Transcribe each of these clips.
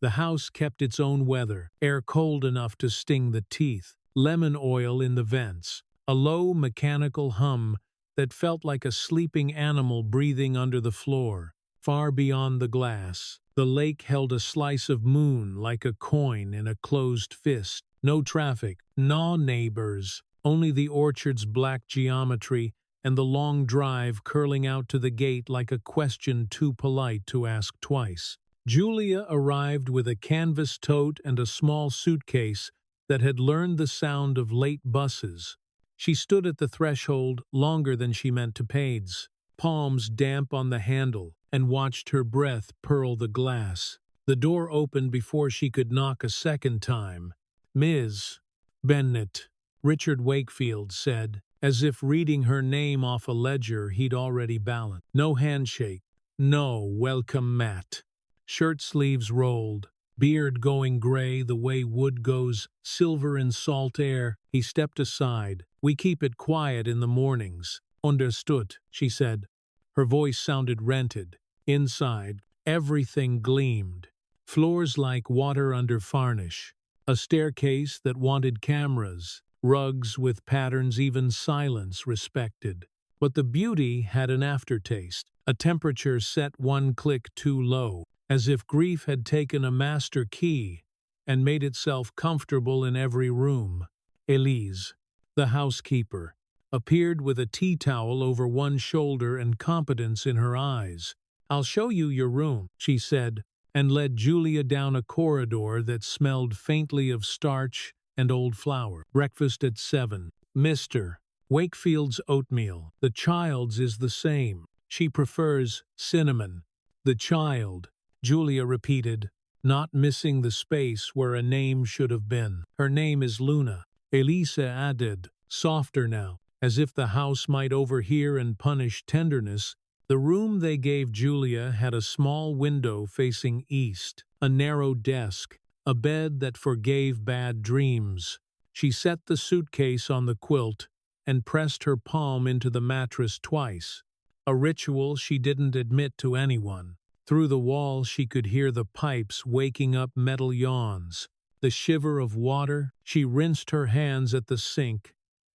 The house kept its own weather, air cold enough to sting the teeth, lemon oil in the vents, a low mechanical hum that felt like a sleeping animal breathing under the floor. Far beyond the glass, the lake held a slice of moon like a coin in a closed fist. No traffic, no neighbors, only the orchard's black geometry and the long drive curling out to the gate like a question too polite to ask twice. Julia arrived with a canvas tote and a small suitcase that had learned the sound of late buses. She stood at the threshold longer than she meant to pace, palms damp on the handle, and watched her breath pearl the glass. The door opened before she could knock a second time. "Ms. Bennett," Richard Wakefield said, as if reading her name off a ledger he'd already balanced. No handshake. No welcome mat. Shirt sleeves rolled, beard going gray the way wood goes silver in salt air. He stepped aside. "We keep it quiet in the mornings." "Understood," she said. Her voice sounded rented. Inside, everything gleamed. Floors like water under varnish. A staircase that wanted cameras. Rugs with patterns even silence respected. But the beauty had an aftertaste. A temperature set one click too low, as if grief had taken a master key and made itself comfortable in every room. Elise, the housekeeper, appeared with a tea towel over one shoulder and competence in her eyes. "I'll show you your room," she said, and led Julia down a corridor that smelled faintly of starch and old flour. "Breakfast at 7. Mr. Wakefield's oatmeal. The child's is the same. She prefers cinnamon." "The child," Julia repeated, not missing the space where a name should have been. "Her name is Luna," Elisa added, softer now, as if the house might overhear and punish tenderness. The room they gave Julia had a small window facing east, a narrow desk, a bed that forgave bad dreams. She set the suitcase on the quilt and pressed her palm into the mattress twice, a ritual she didn't admit to anyone. Through the wall she could hear the pipes waking up metal yawns, the shiver of water. She rinsed her hands at the sink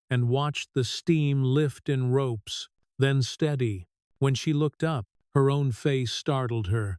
and watched the steam lift in ropes, then steady. When she looked up, her own face startled her.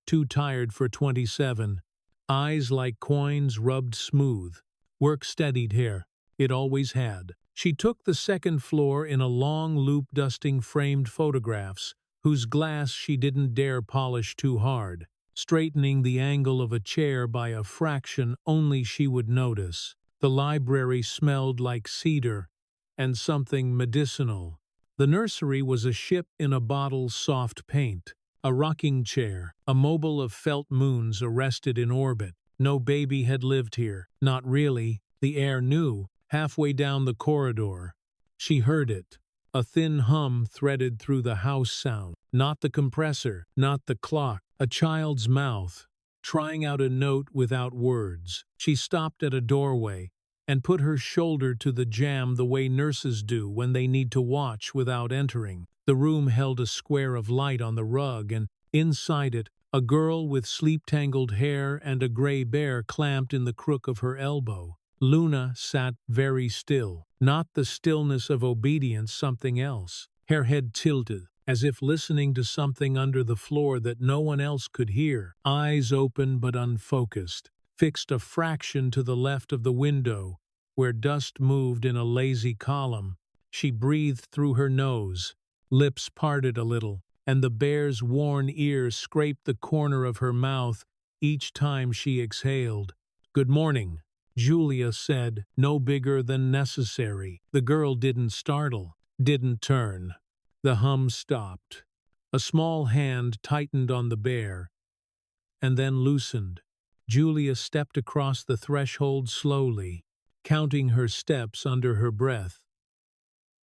Too tired for 27. Eyes like coins rubbed smooth. Work steadied her. It always had. She took the second floor in a long loop dusting framed photographs, whose glass she didn't dare polish too hard, straightening the angle of a chair by a fraction only she would notice. The library smelled like cedar and something medicinal. The nursery was a ship in a bottle's soft paint. A rocking chair, a mobile of felt moons arrested in orbit. No baby had lived here. Not really. The air knew. Halfway down the corridor, she heard it. A thin hum threaded through the house sound. Not the compressor, not the clock. A child's mouth, trying out a note without words. She stopped at a doorway and put her shoulder to the jamb the way nurses do when they need to watch without entering. The room held a square of light on the rug, and inside it, a girl with sleep-tangled hair and a gray bear clamped in the crook of her elbow. Luna sat very still, not the stillness of obedience, something else. Her head tilted, as if listening to something under the floor that no one else could hear. Eyes open but unfocused, fixed a fraction to the left of the window, where dust moved in a lazy column. She breathed through her nose, lips parted a little, and the bear's worn ear scraped the corner of her mouth each time she exhaled. "Good morning," Julia said, no bigger than necessary. The girl didn't startle, didn't turn. The hum stopped. A small hand tightened on the bear, and then loosened. Julia stepped across the threshold slowly, counting her steps under her breath,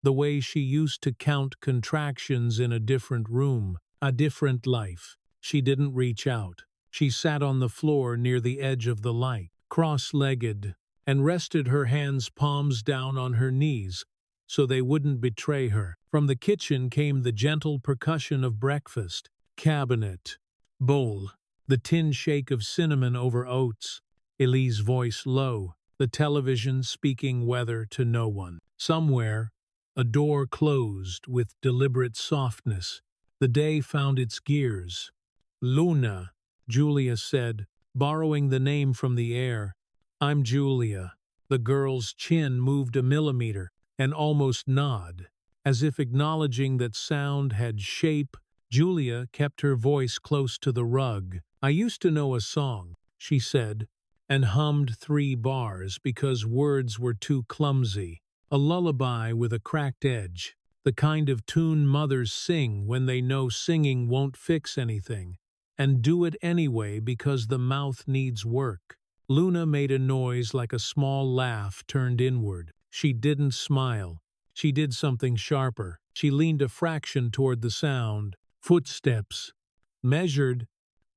the way she used to count contractions in a different room, a different life. She didn't reach out. She sat on the floor near the edge of the light, cross-legged, and rested her hands palms down on her knees so they wouldn't betray her. From the kitchen came the gentle percussion of breakfast. Cabinet, bowl, The tin shake of cinnamon over oats. Elie's voice low. The television speaking weather to no one. Somewhere, a door closed with deliberate softness. The day found its gears. Luna, Julia said, borrowing the name from the air. I'm Julia. The girl's chin moved a millimeter, an almost nod. As if acknowledging that sound had shape, Julia kept her voice close to the rug. I used to know a song, she said, and hummed 3 bars because words were too clumsy. A lullaby with a cracked edge, the kind of tune mothers sing when they know singing won't fix anything, and do it anyway because the mouth needs work. Luna made a noise like a small laugh turned inward. She didn't smile. She did something sharper. She leaned a fraction toward the sound. Footsteps. Measured.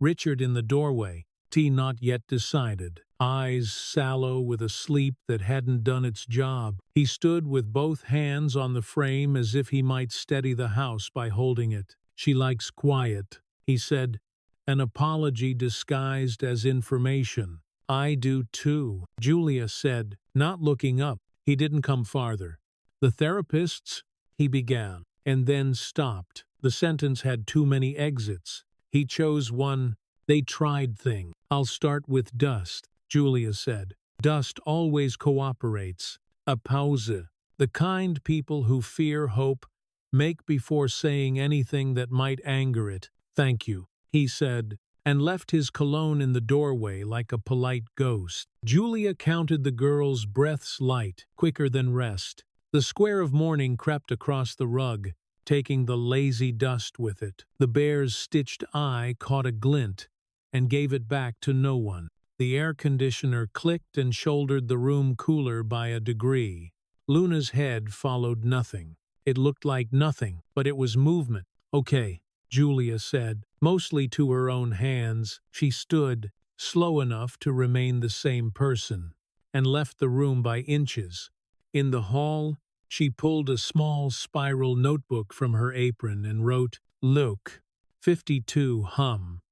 Richard in the doorway. Tea not yet decided. Eyes sallow with a sleep that hadn't done its job. He stood with both hands on the frame as if he might steady the house by holding it. She likes quiet, he said, an apology disguised as information. I do too, Julia said, not looking up. He didn't come farther. The therapists, he began, and then stopped. The sentence had too many exits. He chose one. They tried thing. I'll start with dust, Julia said. Dust always cooperates. A pause. The kind people who fear hope make before saying anything that might anger it. Thank you, he said, and left his cologne in the doorway like a polite ghost. Julia counted the girl's breaths light, quicker than rest. The square of morning crept across the rug, taking the lazy dust with it. The bear's stitched eye caught a glint and gave it back to no one. The air conditioner clicked and shouldered the room cooler by a degree. Luna's head followed nothing. It looked like nothing, but it was movement. Okay, Julia said, mostly to her own hands. She stood, slow enough to remain the same person, and left the room by inches. In the hall, she pulled a small spiral notebook from her apron and wrote, Luke, 52 hum.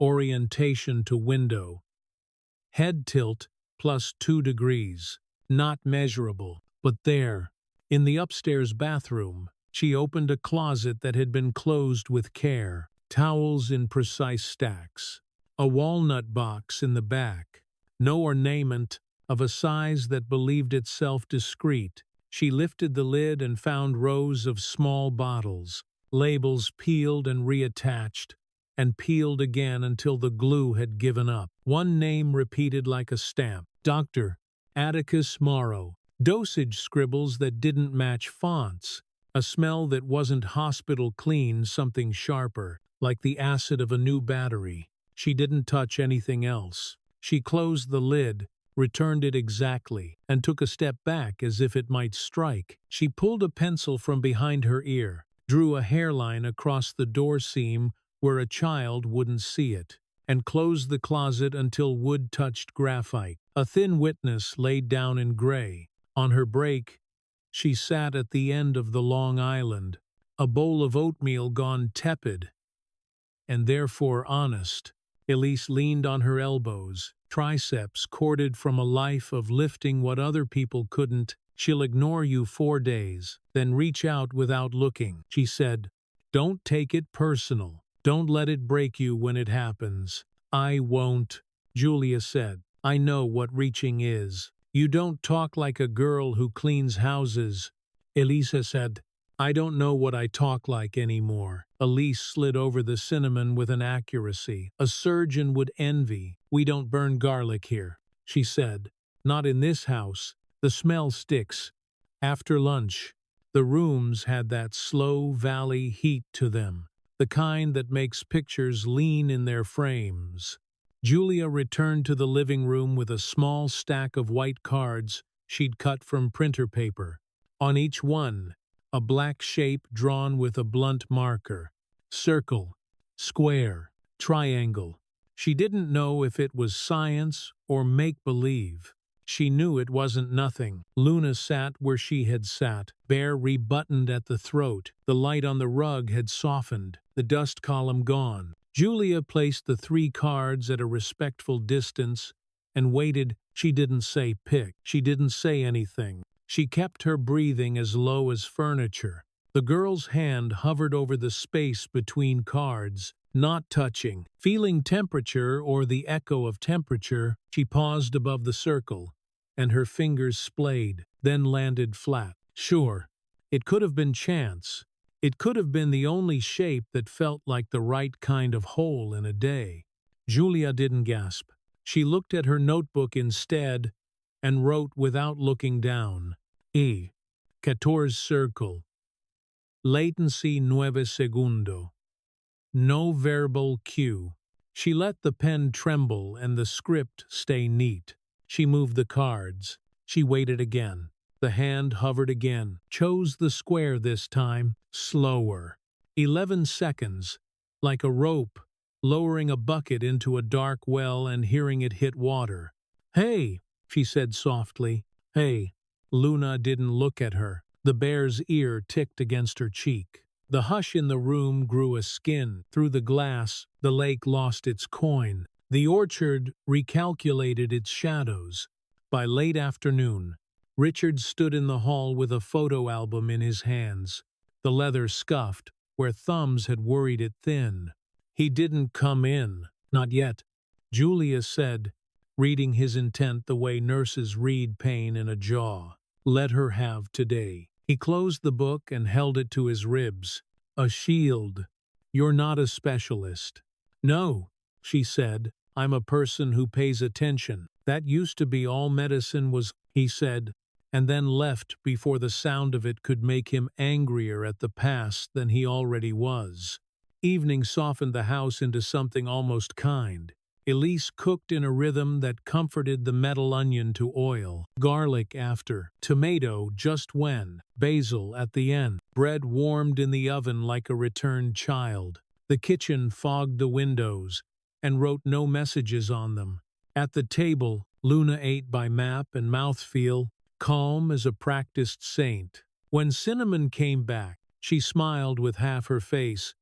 Orientation to window. Head tilt +2 degrees. Not measurable, but there. In the upstairs bathroom, she opened a closet that had been closed with care. Towels in precise stacks. A walnut box in the back. No ornament, of a size that believed itself discreet. She lifted the lid and found rows of small bottles, labels peeled and reattached, and peeled again until the glue had given up. One name repeated like a stamp. Dr. Atticus Morrow. Dosage scribbles that didn't match fonts. A smell that wasn't hospital clean, something sharper, like the acid of a new battery. She didn't touch anything else. She closed the lid, returned it exactly, and took a step back as if it might strike. She pulled a pencil from behind her ear, drew a hairline across the door seam where a child wouldn't see it, and closed the closet until wood touched graphite. A thin witness laid down in gray. On her break, she sat at the end of the Long Island, a bowl of oatmeal gone tepid, and therefore honest. Elise leaned on her elbows, triceps corded from a life of lifting what other people couldn't. She'll ignore you 4 days, then reach out without looking, she said. Don't take it personal. Don't let it break you when it happens. I won't, Julia said. I know what reaching is. You don't talk like a girl who cleans houses, Elisa said. I don't know what I talk like anymore. Elise slid over the cinnamon with an accuracy a surgeon would envy. We don't burn garlic here, she said. Not in this house. The smell sticks. After lunch, the rooms had that slow valley heat to them, the kind that makes pictures lean in their frames. Julia returned to the living room with a small stack of white cards she'd cut from printer paper. On each one, a black shape drawn with a blunt marker. Circle, square, triangle. She didn't know if it was science or make-believe. She knew it wasn't nothing. Luna sat where she had sat, bare rebuttoned at the throat. The light on the rug had softened, the dust column gone. Julia placed the 3 cards at a respectful distance and waited. She didn't say pick. She didn't say anything. She kept her breathing as low as furniture. The girl's hand hovered over the space between cards, not touching. Feeling temperature or the echo of temperature, she paused above the circle, and her fingers splayed, then landed flat. Sure, it could have been chance. It could have been the only shape that felt like the right kind of hole in a day. Julia didn't gasp. She looked at her notebook instead and wrote without looking down. 14 circle. Latency 9 segundo. No verbal cue. She let the pen tremble and the script stay neat. She moved the cards. She waited again. The hand hovered again, chose the square this time, slower. 11 seconds, like a rope, lowering a bucket into a dark well and hearing it hit water. "Hey," she said softly. "Hey." Luna didn't look at her. The bear's ear ticked against her cheek. The hush in the room grew a skin. Through the glass, the lake lost its coin. The orchard recalculated its shadows. By late afternoon, Richard stood in the hall with a photo album in his hands. The leather scuffed, where thumbs had worried it thin. "He didn't come in. Not yet," Julia said, reading his intent the way nurses read pain in a jaw. "Let her have today." He closed the book and held it to his ribs. "A shield. You're not a specialist." "No," she said. "I'm a person who pays attention. That used to be all medicine was," he said, and then left before the sound of it could make him angrier at the past than he already was. Evening softened the house into something almost kind. Elise cooked in a rhythm that comforted the metal onion to oil, garlic after, tomato just when, basil at the end. Bread warmed in the oven like a returned child. The kitchen fogged the windows and wrote no messages on them. At the table, Luna ate by map and mouthfeel, calm as a practiced saint. When Cinnamon came back, she smiled with half her face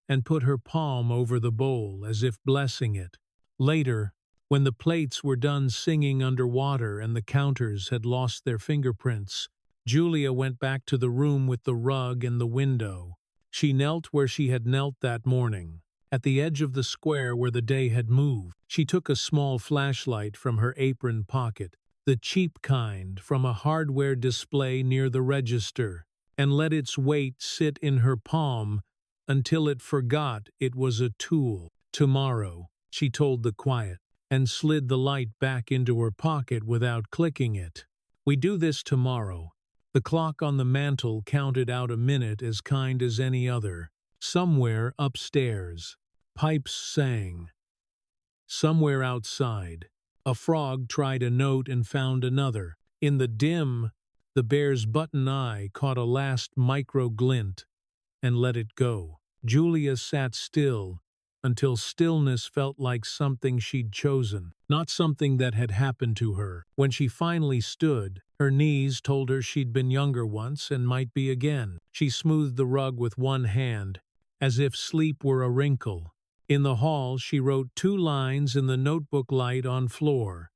and put her palm over the bowl as if blessing it. Later, when the plates were done singing underwater and the counters had lost their fingerprints, Julia went back to the room with the rug and the window. She knelt where she had knelt that morning, at the edge of the square where the day had moved. She took a small flashlight from her apron pocket, the cheap kind from a hardware display near the register, and let its weight sit in her palm until it forgot it was a tool. "Tomorrow," she told the quiet, and slid the light back into her pocket without clicking it. "We do this tomorrow." The clock on the mantel counted out a minute as kind as any other. Somewhere upstairs, pipes sang. Somewhere outside, a frog tried a note and found another. In the dim, the bear's button eye caught a last micro glint and let it go. Julia sat still until stillness felt like something she'd chosen, not something that had happened to her. When she finally stood, her knees told her she'd been younger once and might be again. She smoothed the rug with one hand, as if sleep were a wrinkle. In the hall, she wrote 2 lines in the notebook light on floor.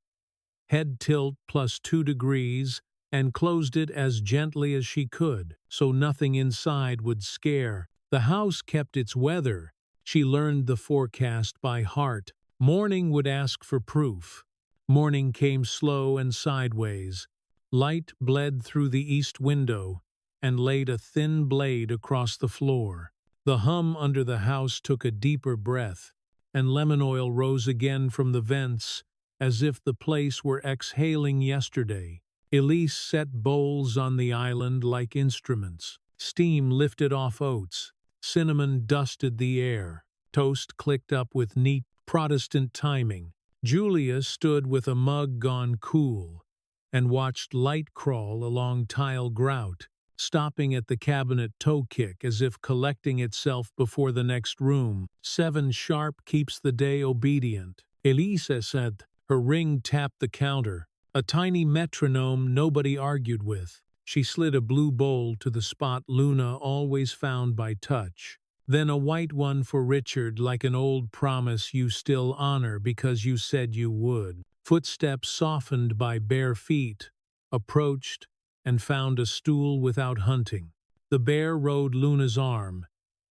Head tilt +2 degrees, and closed it as gently as she could, so nothing inside would scare. The house kept its weather. She learned the forecast by heart. Morning would ask for proof. Morning came slow and sideways. Light bled through the east window and laid a thin blade across the floor. The hum under the house took a deeper breath, and lemon oil rose again from the vents as if the place were exhaling yesterday. Elise set bowls on the island like instruments. Steam lifted off oats. Cinnamon dusted the air. Toast clicked up with neat Protestant timing. Julia stood with a mug gone cool and watched light crawl along tile grout, stopping at the cabinet toe kick as if collecting itself before the next room. 7 sharp keeps the day obedient. Elise said. Her ring tapped the counter, a tiny metronome nobody argued with. She slid a blue bowl to the spot Luna always found by touch. Then a white one for Richard, like an old promise you still honor because you said you would. Footsteps softened by bare feet, approached, and found a stool without hunting. The bear rode Luna's arm.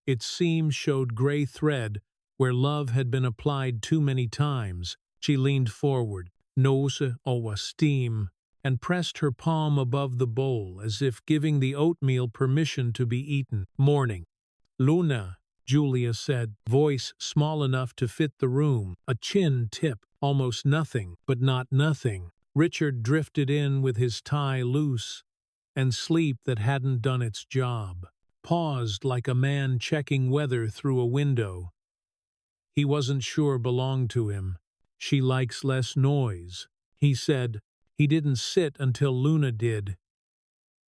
Its seam showed gray thread where love had been applied too many times. She leaned forward, nose o steam, and pressed her palm above the bowl as if giving the oatmeal permission to be eaten. Morning. Luna, Julia said, voice small enough to fit the room, a chin tip, almost nothing, but not nothing. Richard drifted in with his tie loose, and sleep that hadn't done its job. Paused like a man checking weather through a window. He wasn't sure belonged to him. She likes less noise, he said. He didn't sit until Luna did.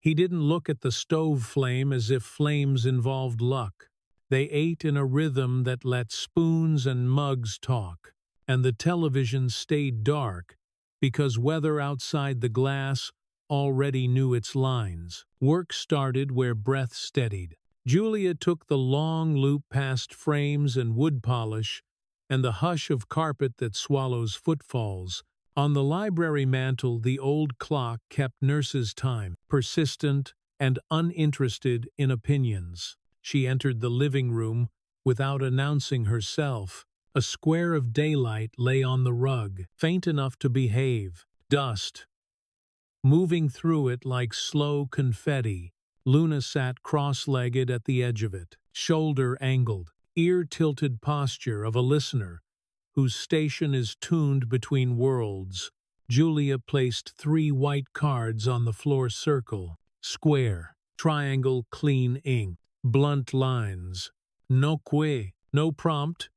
He didn't look at the stove flame as if flames involved luck. They ate in a rhythm that let spoons and mugs talk, and the television stayed dark because weather outside the glass already knew its lines. Work started where breath steadied. Julia took the long loop past frames and wood polish and the hush of carpet that swallows footfalls. On the library mantel, the old clock kept nurse's time, persistent and uninterested in opinions. She entered the living room without announcing herself. A square of daylight lay on the rug, faint enough to behave. Dust, moving through it like slow confetti. Luna sat cross-legged at the edge of it, shoulder angled, ear-tilted posture of a listener whose station is tuned between worlds. Julia placed 3 white cards on the floor circle. Square, triangle, clean ink, blunt lines. No que, no prompt.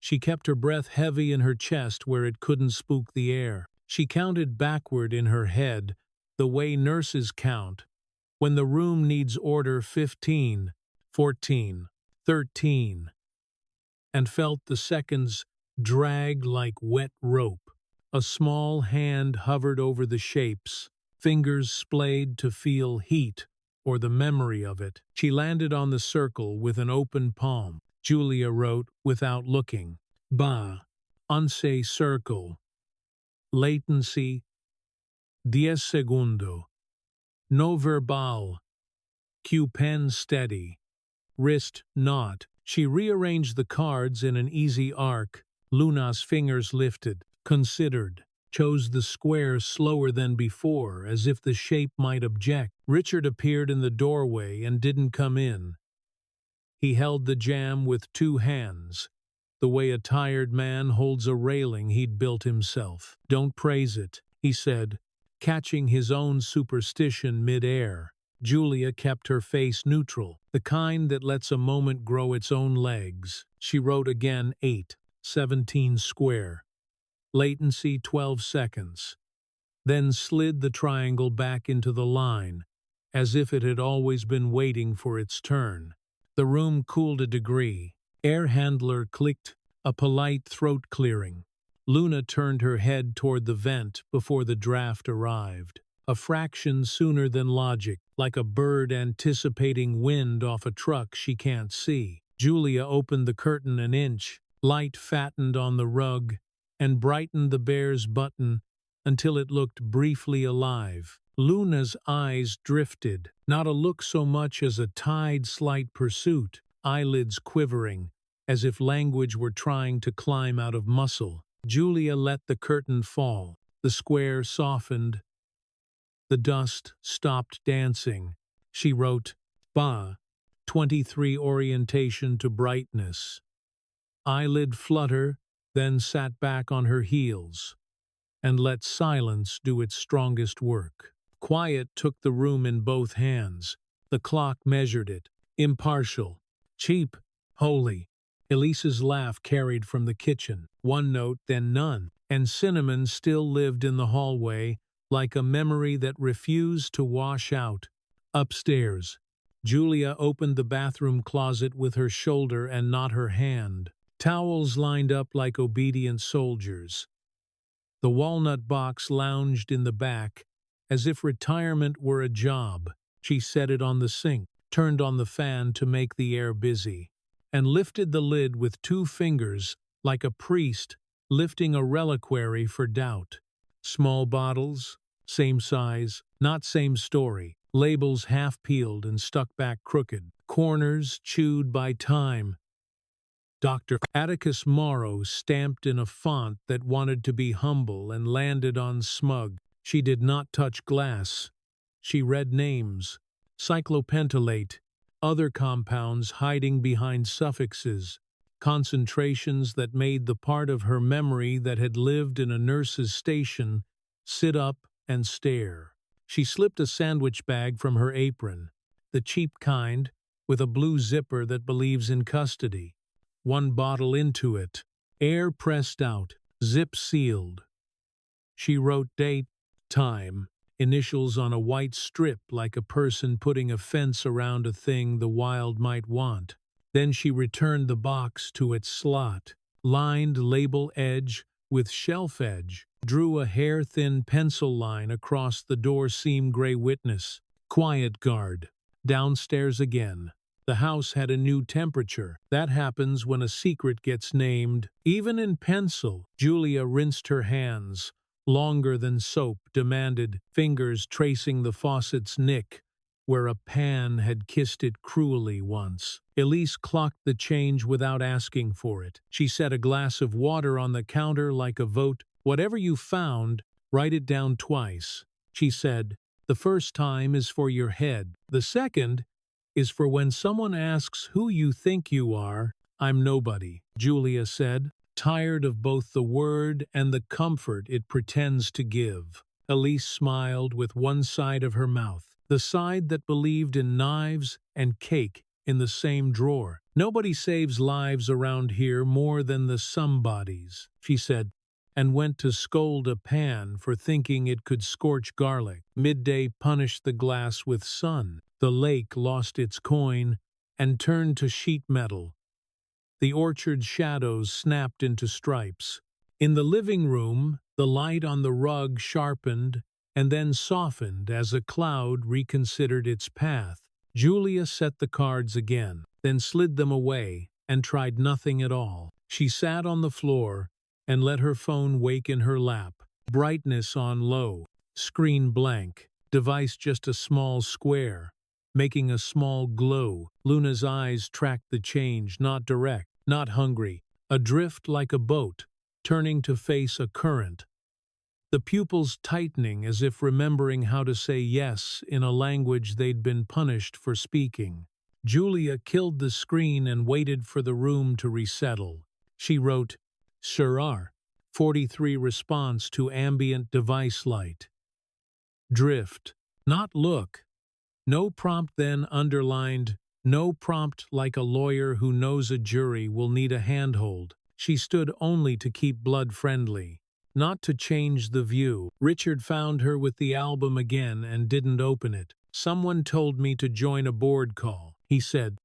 She kept her breath heavy in her chest where it couldn't spook the air. She counted backward in her head, the way nurses count. When the room needs order, 15, 14, 13, and felt the seconds drag like wet rope. A small hand hovered over the shapes, fingers splayed to feel heat or the memory of it. She landed on the circle with an open palm. Julia wrote without looking. Ba, once circle. Latency, 10 segundo. No verbal. Q pen steady. Wrist not. She rearranged the cards in an easy arc. Luna's fingers lifted, considered, chose the square slower than before, as if the shape might object. Richard appeared in the doorway and didn't come in. He held the jam with 2 hands, the way a tired man holds a railing he'd built himself. Don't praise it, he said, catching his own superstition mid-air. Julia kept her face neutral, the kind that lets a moment grow its own legs. She wrote again 8, 17 square. Latency 12 seconds. Then slid the triangle back into the line, as if it had always been waiting for its turn. The room cooled a degree. Air handler clicked, a polite throat clearing. Luna turned her head toward the vent before the draft arrived. A fraction sooner than logic, like a bird anticipating wind off a truck she can't see. Julia opened the curtain an inch, light fattened on the rug, and brightened the bear's button until it looked briefly alive. Luna's eyes drifted, not a look so much as a tied slight pursuit, eyelids quivering, as if language were trying to climb out of muscle. Julia let the curtain fall. The square softened. The dust stopped dancing. She wrote, Ba, 23 orientation to brightness. Eyelid flutter, then sat back on her heels, and let silence do its strongest work. Quiet took the room in both hands. The clock measured it, impartial, cheap, holy. Elise's laugh carried from the kitchen. One note, then none, and Cinnamon still lived in the hallway, like a memory that refused to wash out. Upstairs, Julia opened the bathroom closet with her shoulder and not her hand. Towels lined up like obedient soldiers. The walnut box lounged in the back, as if retirement were a job. She set it on the sink, turned on the fan to make the air busy, and lifted the lid with 2 fingers, like a priest lifting a reliquary for doubt. Small bottles, same size, not same story. Labels half peeled and stuck back crooked. Corners chewed by time. Dr. Atticus Morrow stamped in a font that wanted to be humble and landed on smug. She did not touch glass. She read names. Cyclopentalate, other compounds hiding behind suffixes, concentrations that made the part of her memory that had lived in a nurse's station sit up and stare. She slipped a sandwich bag from her apron, the cheap kind, with a blue zipper that believes in custody. 1 bottle into it, air pressed out, zip sealed. She wrote date, time, initials on a white strip like a person putting a fence around a thing the wild might want. Then she returned the box to its slot, lined label edge with shelf edge, drew a hair-thin pencil line across the door seam gray witness. Quiet guard. Downstairs again. The house had a new temperature. That happens when a secret gets named. Even in pencil, Julia rinsed her hands. Longer than soap demanded, fingers tracing the faucet's nick, where a pan had kissed it cruelly once. Elise clocked the change without asking for it. She set a glass of water on the counter like a vote. Whatever you found, write it down twice. She said, the first time is for your head. The second is for when someone asks who you think you are. I'm nobody, Julia said, tired of both the word and the comfort it pretends to give. Elise smiled with one side of her mouth, the side that believed in knives and cake in the same drawer. Nobody saves lives around here more than the somebodies, she said, and went to scold a pan for thinking it could scorch garlic. Midday punished the glass with sun. The lake lost its coin and turned to sheet metal. The orchard shadows snapped into stripes. In the living room, the light on the rug sharpened and then softened as a cloud reconsidered its path. Julia set the cards again, then slid them away and tried nothing at all. She sat on the floor and let her phone wake in her lap. Brightness on low, screen blank, device just a small square, making a small glow. Luna's eyes tracked the change, not direct, not hungry, adrift like a boat, turning to face a current. The pupils tightening as if remembering how to say yes in a language they'd been punished for speaking. Julia killed the screen and waited for the room to resettle. She wrote, Sure 43 response to ambient device light. Drift, not look. No prompt, then underlined, no prompt, like a lawyer who knows a jury will need a handhold. She stood only to keep blood friendly, not to change the view. Richard found her with the album again and didn't open it. Someone told me to join a board call, he said,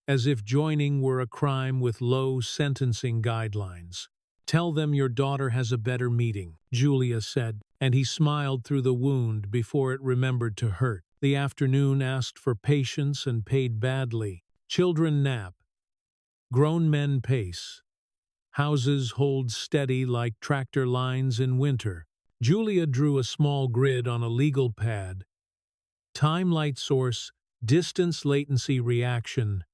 as if joining were a crime with low sentencing guidelines. Tell them your daughter has a better meeting, Julia said, and he smiled through the wound before it remembered to hurt. The afternoon asked for patience and paid badly. Children nap. Grown men pace. Houses hold steady like tractor lines in winter. Julia drew a small grid on a legal pad. Time light source, distance latency reaction,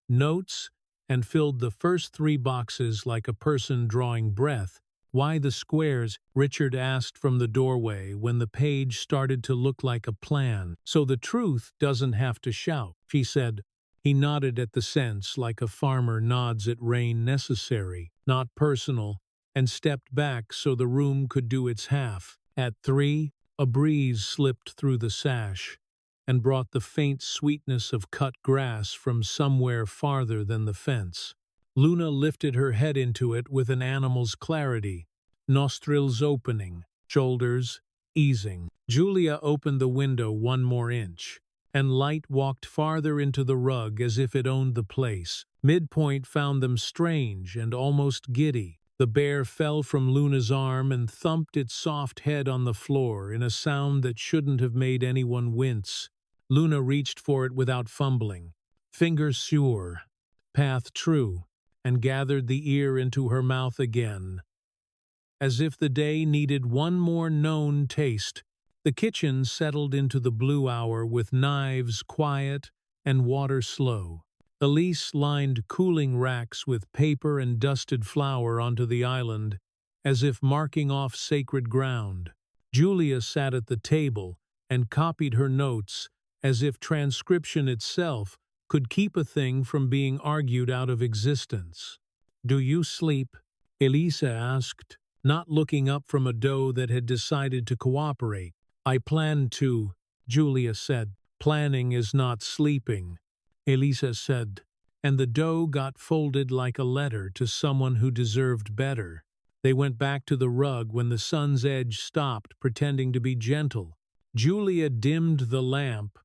notes, and filled the first 3 boxes like a person drawing breath. Why the squares? Richard asked from the doorway when the page started to look like a plan. So the truth doesn't have to shout, she said. He nodded at the sense like a farmer nods at rain necessary, not personal, and stepped back so the room could do its half. At 3, a breeze slipped through the sash and brought the faint sweetness of cut grass from somewhere farther than the fence. Luna lifted her head into it with an animal's clarity, nostrils opening, shoulders easing. Julia opened the window 1 more inch, and light walked farther into the rug as if it owned the place. Midpoint found them strange and almost giddy. The bear fell from Luna's arm and thumped its soft head on the floor in a sound that shouldn't have made anyone wince. Luna reached for it without fumbling. Fingers sure. path true, and gathered the ear into her mouth again. As if the day needed one more known taste, the kitchen settled into the blue hour with knives quiet and water slow. Elise lined cooling racks with paper and dusted flour onto the island, as if marking off sacred ground. Julia sat at the table and copied her notes as if transcription itself could keep a thing from being argued out of existence. "Do you sleep?" Elisa asked, not looking up from a dough that had decided to cooperate. "I plan to," Julia said. "Planning is not sleeping," Elisa said, and the dough got folded like a letter to someone who deserved better. They went back to the rug when the sun's edge stopped pretending to be gentle. Julia dimmed the lamp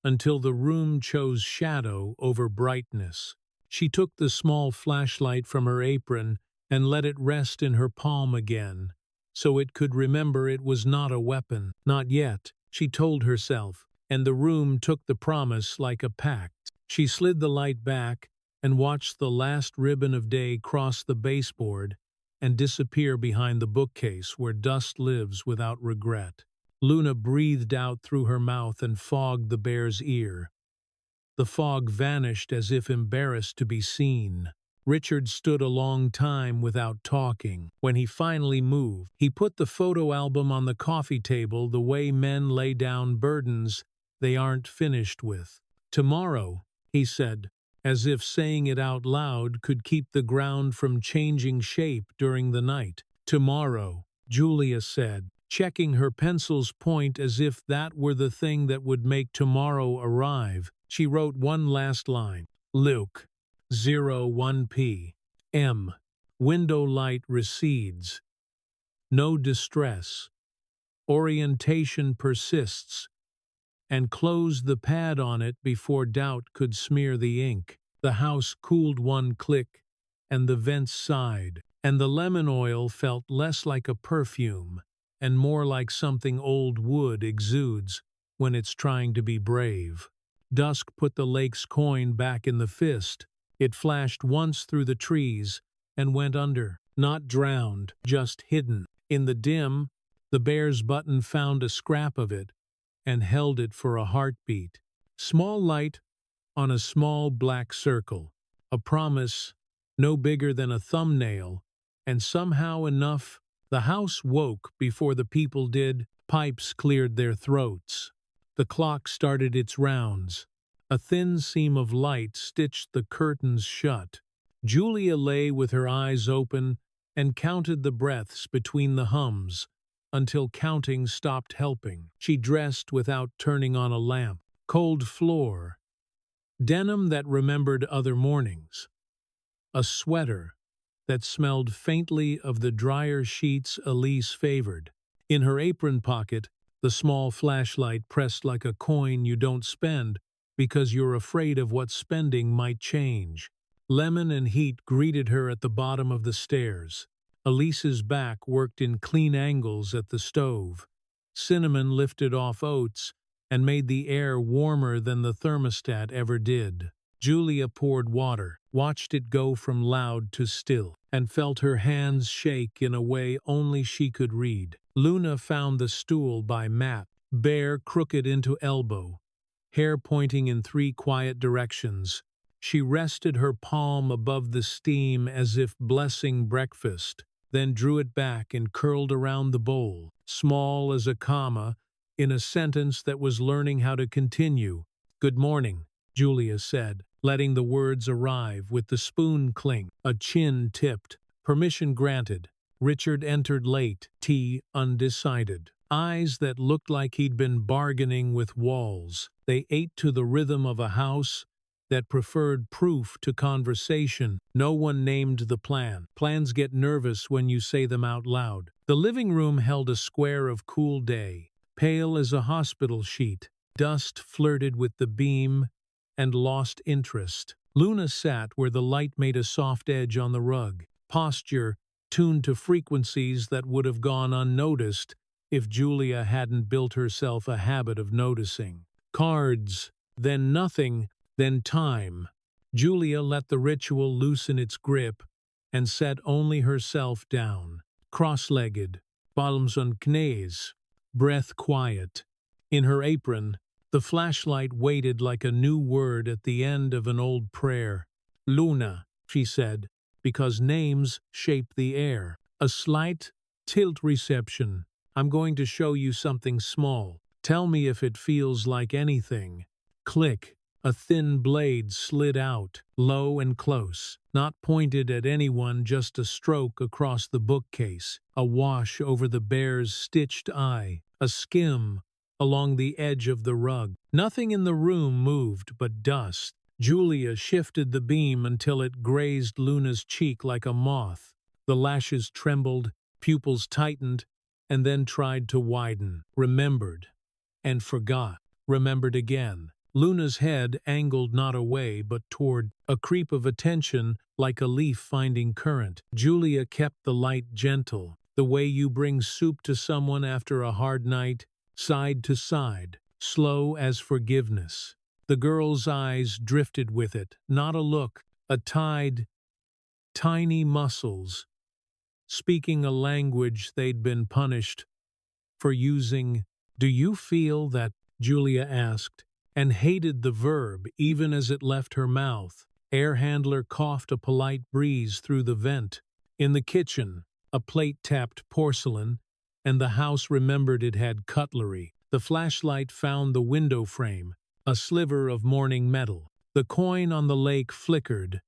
until the room chose shadow over brightness. She took the small flashlight from her apron and let it rest in her palm again, so it could remember it was not a weapon. Not yet, she told herself, and the room took the promise like a pact. She slid the light back and watched the last ribbon of day cross the baseboard and disappear behind the bookcase where dust lives without regret. Luna breathed out through her mouth and fogged the bear's ear. The fog vanished as if embarrassed to be seen. Richard stood a long time without talking. When he finally moved, he put the photo album on the coffee table the way men lay down burdens they aren't finished with. "Tomorrow," he said, as if saying it out loud could keep the ground from changing shape during the night. "Tomorrow," Julia said, checking her pencil's point as if that were the thing that would make tomorrow arrive. She wrote one last line. "Luke, 01 p.m. Window light recedes. No distress. Orientation persists," and closed the pad on it before doubt could smear the ink. The house cooled one click, and the vents sighed, and the lemon oil felt less like a perfume and more like something old wood exudes when it's trying to be brave. Dusk put the lake's coin back in the fist. It flashed once through the trees and went under, not drowned, just hidden. In the dim, the bear's button found a scrap of it and held it for a heartbeat. Small light on a small black circle, a promise no bigger than a thumbnail, and somehow enough. The house woke before the people did. Pipes cleared their throats. The clock started its rounds. A thin seam of light stitched the curtains shut. Julia lay with her eyes open and counted the breaths between the hums until counting stopped helping. She dressed without turning on a lamp. Cold floor. Denim that remembered other mornings. A sweater that smelled faintly of the drier sheets Elise favored. In her apron pocket, the small flashlight pressed like a coin you don't spend because you're afraid of what spending might change. Lemon and heat greeted her at the bottom of the stairs. Elise's back worked in clean angles at the stove. Cinnamon lifted off oats and made the air warmer than the thermostat ever did. Julia poured water, watched it go from loud to still, and felt her hands shake in a way only she could read. Luna found the stool by Matt, bare crooked into elbow, hair pointing in 3 quiet directions. She rested her palm above the steam as if blessing breakfast, then drew it back and curled around the bowl, small as a comma, in a sentence that was learning how to continue. "Good morning," Julia said, letting the words arrive with the spoon clink. A chin tipped. Permission granted. Richard entered late, tea undecided. Eyes that looked like he'd been bargaining with walls. They ate to the rhythm of a house that preferred proof to conversation. No one named the plan. Plans get nervous when you say them out loud. The living room held a square of cool day, pale as a hospital sheet. Dust flirted with the beam and lost interest. Luna sat where the light made a soft edge on the rug, posture tuned to frequencies that would have gone unnoticed if Julia hadn't built herself a habit of noticing. Cards, then nothing, then time. Julia let the ritual loosen its grip and set only herself down, cross-legged, palms on knees, breath quiet. In her apron, the flashlight waited like a new word at the end of an old prayer. Luna, she said, because names shape the air. A slight tilt reception. I'm going to show you something small. Tell me if it feels like anything. Click. A thin blade slid out, low and close, not pointed at anyone, just a stroke across the bookcase, a wash over the bear's stitched eye, a skim along the edge of the rug. Nothing in the room moved but dust. Julia shifted the beam until it grazed Luna's cheek like a moth. The lashes trembled, pupils tightened, and then tried to widen. Remembered. And forgot. Remembered again. Luna's head angled not away but toward, a creep of attention like a leaf finding current. Julia kept the light gentle, the way you bring soup to someone after a hard night, side to side, slow as forgiveness. The girl's eyes drifted with it, not a look, a tide, tiny muscles, speaking a language they'd been punished for using. Do you feel that? Julia asked, and hated the verb even as it left her mouth. Air handler coughed a polite breeze through the vent. In the kitchen, a plate tapped porcelain, and the house remembered it had cutlery. The flashlight found the window frame, a sliver of morning metal. The coin on the lake flickered.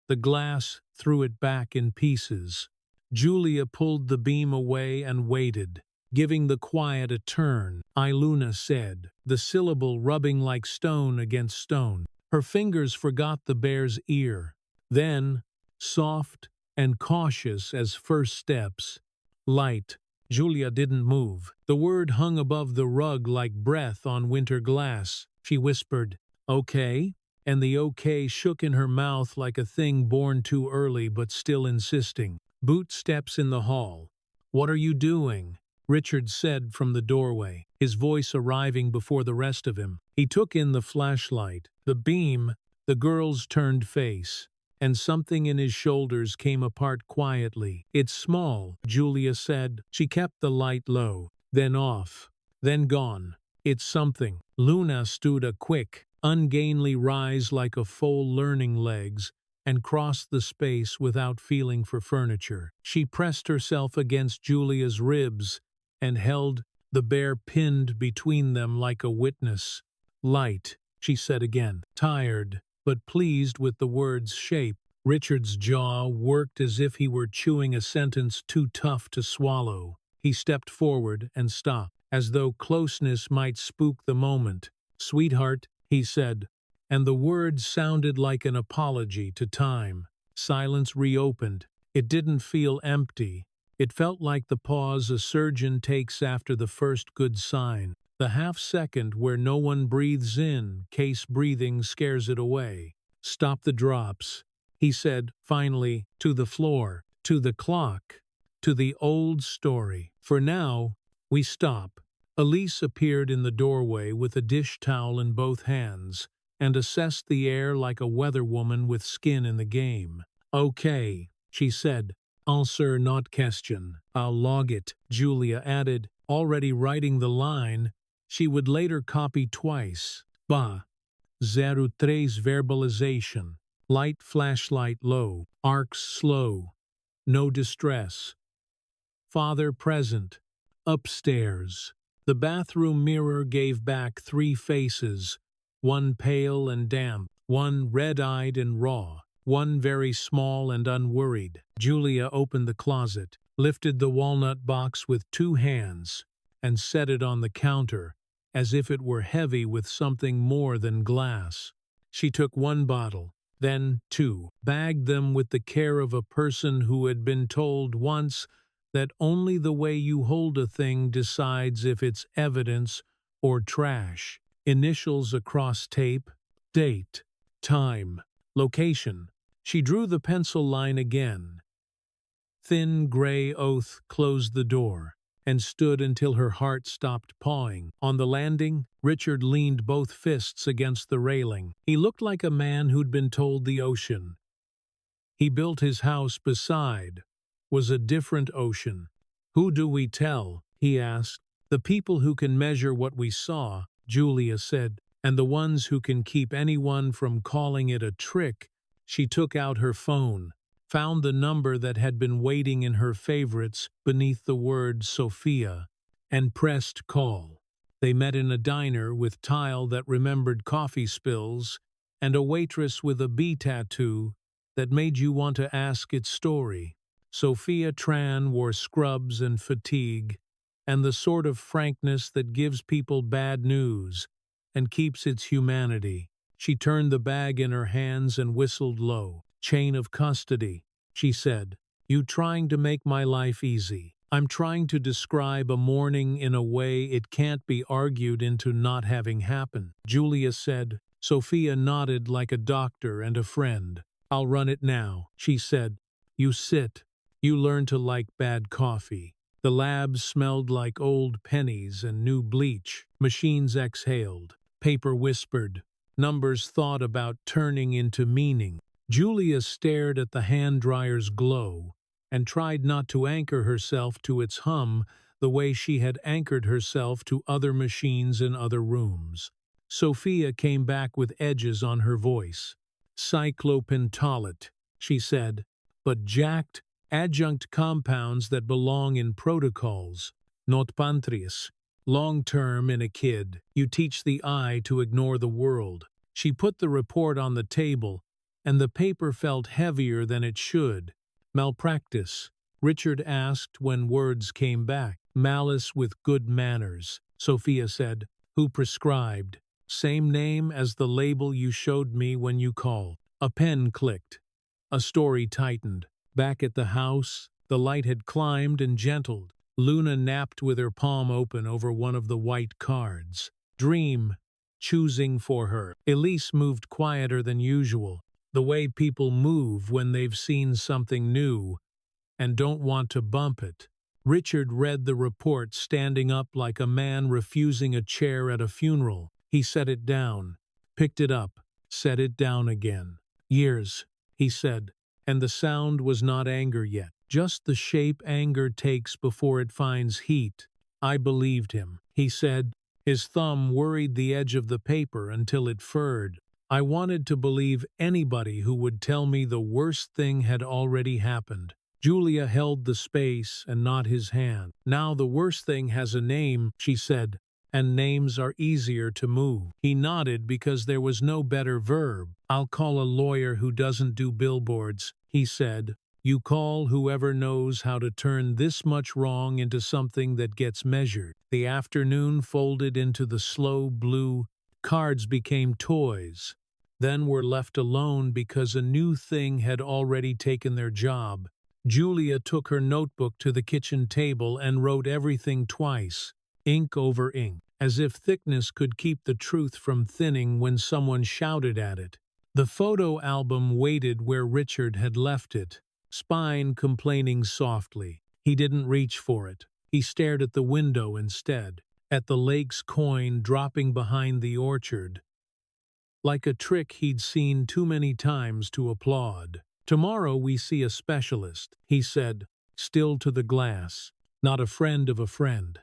The glass threw it back in pieces. Julia pulled the beam away and waited, giving the quiet a turn. Luna said, the syllable rubbing like stone against stone. Her fingers forgot the bear's ear. Then, soft and cautious as first steps, light. Julia didn't move. The word hung above the rug like breath on winter glass. She whispered, okay? And the okay shook in her mouth like a thing born too early but still insisting. Boot steps in the hall. What are you doing? Richard said from the doorway, his voice arriving before the rest of him. He took in the flashlight, the beam, the girl's turned face, and something in his shoulders came apart quietly. It's small, Julia said. She kept the light low, then off, then gone. It's something. Luna stood a quick, ungainly rise like a foal learning legs, and crossed the space without feeling for furniture. She pressed herself against Julia's ribs and held the bear pinned between them like a witness. Light, she said again, tired, but pleased with the word's shape. Richard's jaw worked as if he were chewing a sentence too tough to swallow. He stepped forward and stopped, as though closeness might spook the moment. Sweetheart, he said, and the words sounded like an apology to time. Silence reopened. It didn't feel empty. It felt like the pause a surgeon takes after the first good sign, the half-second where no one breathes in, case breathing scares it away. Stop the drops, he said, finally, to the floor, to the clock, to the old story. For now, we stop. Elise appeared in the doorway with a dish towel in both hands, and assessed the air like a weatherwoman with skin in the game. Okay, she said. Answer, not question. I'll log it, Julia added, already writing the line she would later copy twice. Bah. 03 verbalization. Light flashlight low. Arcs slow. No distress. Father present. Upstairs. The bathroom mirror gave back 3 faces, one pale and damp, one red-eyed and raw, one very small and unworried. Julia opened the closet, lifted the walnut box with 2 hands, and set it on the counter, as if it were heavy with something more than glass. She took 1 bottle, then 2, bagged them with the care of a person who had been told once that only the way you hold a thing decides if it's evidence or trash. Initials across tape, date, time, location. She drew the pencil line again. Thin gray oath closed the door. and stood until her heart stopped pawing. On the landing, Richard leaned both fists against the railing. He looked like a man who'd been told the ocean he built his house beside was a different ocean. "Who do we tell?" he asked. "The people who can measure what we saw," Julia said, "and the ones who can keep anyone from calling it a trick." She took out her phone, found the number that had been waiting in her favorites beneath the word Sophia, and pressed call. They met in a diner with tile that remembered coffee spills and a waitress with a bee tattoo that made you want to ask its story. Sophia Tran wore scrubs and fatigue, and the sort of frankness that gives people bad news and keeps its humanity. She turned the bag in her hands and whistled low. "Chain of custody," she said. "You trying to make my life easy. I'm trying to describe a morning in a way it can't be argued into not having happened." Julia said. Sophia nodded like a doctor and a friend. "I'll run it now," she said. "You sit. You learn to like bad coffee." The lab smelled like old pennies and new bleach. Machines exhaled. Paper whispered. Numbers thought about turning into meaning. Julia stared at the hand dryer's glow and tried not to anchor herself to its hum the way she had anchored herself to other machines in other rooms. Sophia came back with edges on her voice. "Cyclopentolate," she said, "but jacked, adjunct compounds that belong in protocols, not pantrias. Long-term in a kid, you teach the eye to ignore the world." She put the report on the table, and the paper felt heavier than it should. "Malpractice?" Richard asked when words came back. "Malice with good manners," Sophia said. "Who prescribed?" "Same name as the label you showed me when you called." A pen clicked. A story tightened. Back at the house, the light had climbed and gentled. Luna napped with her palm open over one of the white cards. "Dream," choosing for her. Elise moved quieter than usual, the way people move when they've seen something new and don't want to bump it. Richard read the report standing up like a man refusing a chair at a funeral. He set it down, picked it up, set it down again. "Years," he said, and the sound was not anger yet, just the shape anger takes before it finds heat. "I believed him," he said. His thumb worried the edge of the paper until it furred. "I wanted to believe anybody who would tell me the worst thing had already happened." Julia held the space and not his hand. "Now the worst thing has a name," she said, "and names are easier to move." He nodded because there was no better verb. "I'll call a lawyer who doesn't do billboards," he said. "You call whoever knows how to turn this much wrong into something that gets measured." The afternoon folded into the slow blue. Cards became toys, then were left alone because a new thing had already taken their job. Julia took her notebook to the kitchen table and wrote everything twice, ink over ink, as if thickness could keep the truth from thinning when someone shouted at it. The photo album waited where Richard had left it, spine complaining softly. He didn't reach for it. He stared at the window instead, at the lake's coin dropping behind the orchard, like a trick he'd seen too many times to applaud. "Tomorrow we see a specialist," he said, still to the glass. "Not a friend of a friend.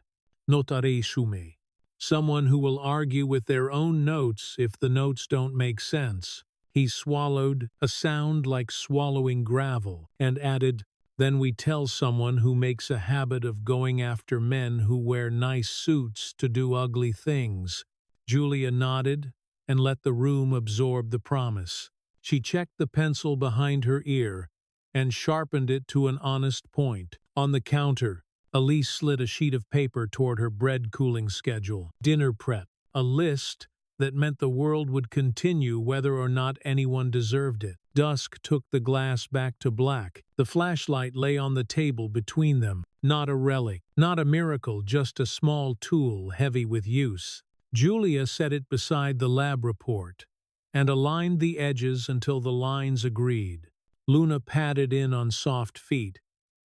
Notare shume. Someone who will argue with their own notes if the notes don't make sense." He swallowed, a sound like swallowing gravel, and added, "Then we tell someone who makes a habit of going after men who wear nice suits to do ugly things." Julia nodded and let the room absorb the promise. She checked the pencil behind her ear and sharpened it to an honest point. On the counter, Elise slid a sheet of paper toward her bread-cooling schedule. "Dinner prep," a list that meant the world would continue whether or not anyone deserved it. Dusk took the glass back to black. The flashlight lay on the table between them. Not a relic, not a miracle, just a small tool heavy with use. Julia set it beside the lab report and aligned the edges until the lines agreed. Luna padded in on soft feet,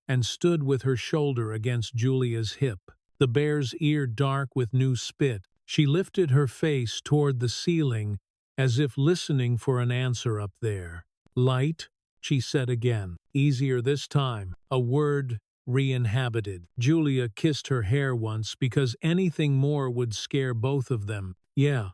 and stood with her shoulder against Julia's hip, the bear's ear dark with new spit. She lifted her face toward the ceiling, as if listening for an answer up there. "Light," she said again, easier this time, a word re-inhabited. Julia kissed her hair once because anything more would scare both of them. "Yeah,"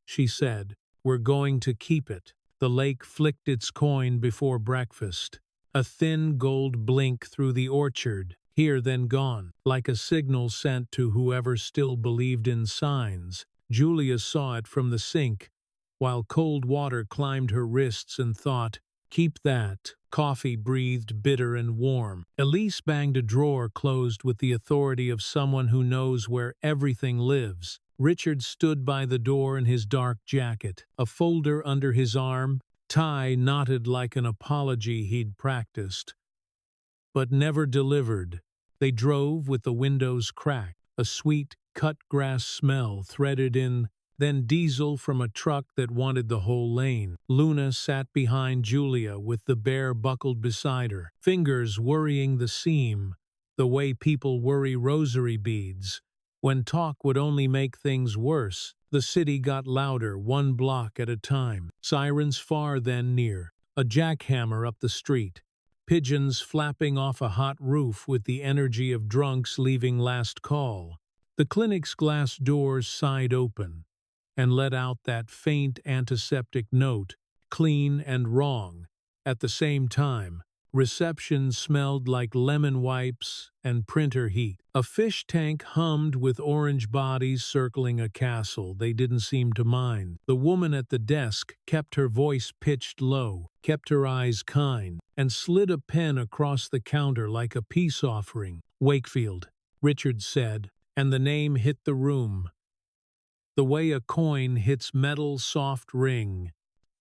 she said, "we're going to keep it." The lake flicked its coin before breakfast. A thin gold blink through the orchard, here then gone, like a signal sent to whoever still believed in signs. Julia saw it from the sink, while cold water climbed her wrists and thought, "Keep that." Coffee breathed bitter and warm. Elise banged a drawer closed with the authority of someone who knows where everything lives. Richard stood by the door in his dark jacket, a folder under his arm, tie knotted like an apology he'd practiced, but never delivered. They drove with the windows cracked, a sweet, cut grass smell threaded in, then diesel from a truck that wanted the whole lane. Luna sat behind Julia with the bear buckled beside her, fingers worrying the seam, the way people worry rosary beads. When talk would only make things worse, the city got louder, one block at a time. Sirens far then near, a jackhammer up the street. Pigeons flapping off a hot roof with the energy of drunks leaving last call. The clinic's glass doors sighed open and let out that faint antiseptic note, clean and wrong. At the same time, reception smelled like lemon wipes and printer heat. A fish tank hummed with orange bodies circling a castle they didn't seem to mind. The woman at the desk kept her voice pitched low, kept her eyes kind, and slid a pen across the counter like a peace offering. "Wakefield," Richard said, and the name hit the room, the way a coin hits metal soft ring,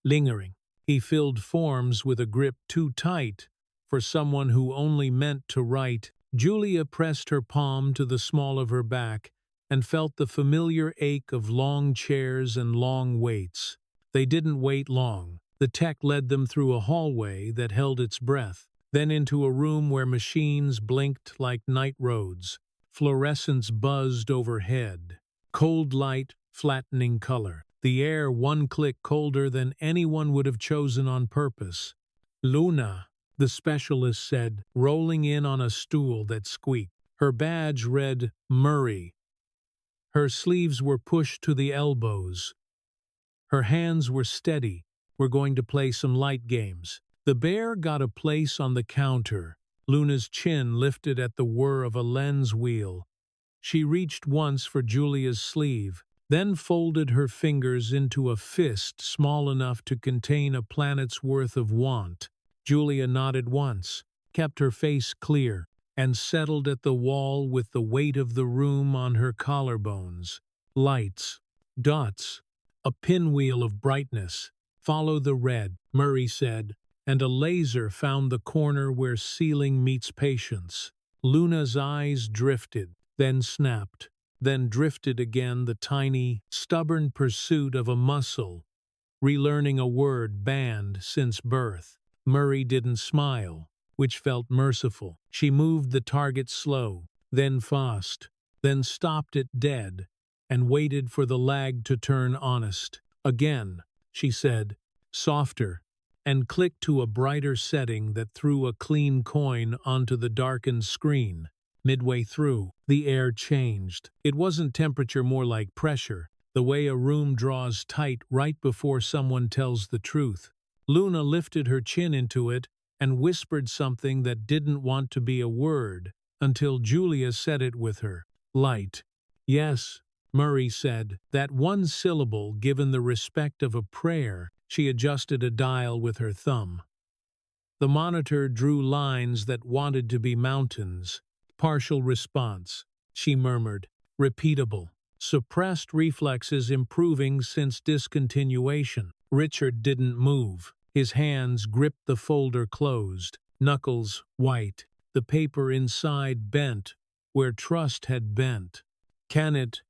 lingering. He filled forms with a grip too tight for someone who only meant to write. Julia pressed her palm to the small of her back and felt the familiar ache of long chairs and long waits. They didn't wait long. The tech led them through a hallway that held its breath, then into a room where machines blinked like night roads. Fluorescents buzzed overhead. Cold light, flattening color. The air one click colder than anyone would have chosen on purpose. "Luna," the specialist said, rolling in on a stool that squeaked. Her badge read Murray. Her sleeves were pushed to the elbows. Her hands were steady. "We're going to play some light games." The bear got a place on the counter. Luna's chin lifted at the whir of a lens wheel. She reached once for Julia's sleeve, then folded her fingers into a fist small enough to contain a planet's worth of want. Julia nodded once, kept her face clear, and settled at the wall with the weight of the room on her collarbones. Lights, dots, a pinwheel of brightness. "Follow the red," Murray said, and a laser found the corner where ceiling meets patience. Luna's eyes drifted, then snapped, then drifted again, the tiny, stubborn pursuit of a muscle, relearning a word banned since birth. Murray didn't smile, which felt merciful. She moved the target slow, then fast, then stopped it dead, and waited for the lag to turn honest. "Again," she said, softer, and clicked to a brighter setting that threw a clean coin onto the darkened screen. Midway through, the air changed. It wasn't temperature, more like pressure, the way a room draws tight right before someone tells the truth. Luna lifted her chin into it and whispered something that didn't want to be a word, until Julia said it with her. "Light." "Yes," Murray said, that one syllable given the respect of a prayer. She adjusted a dial with her thumb. The monitor drew lines that wanted to be mountains. "Partial response," she murmured. "Repeatable. Suppressed reflexes improving since discontinuation." Richard didn't move. His hands gripped the folder closed, knuckles white, the paper inside bent where trust had bent. "Can it?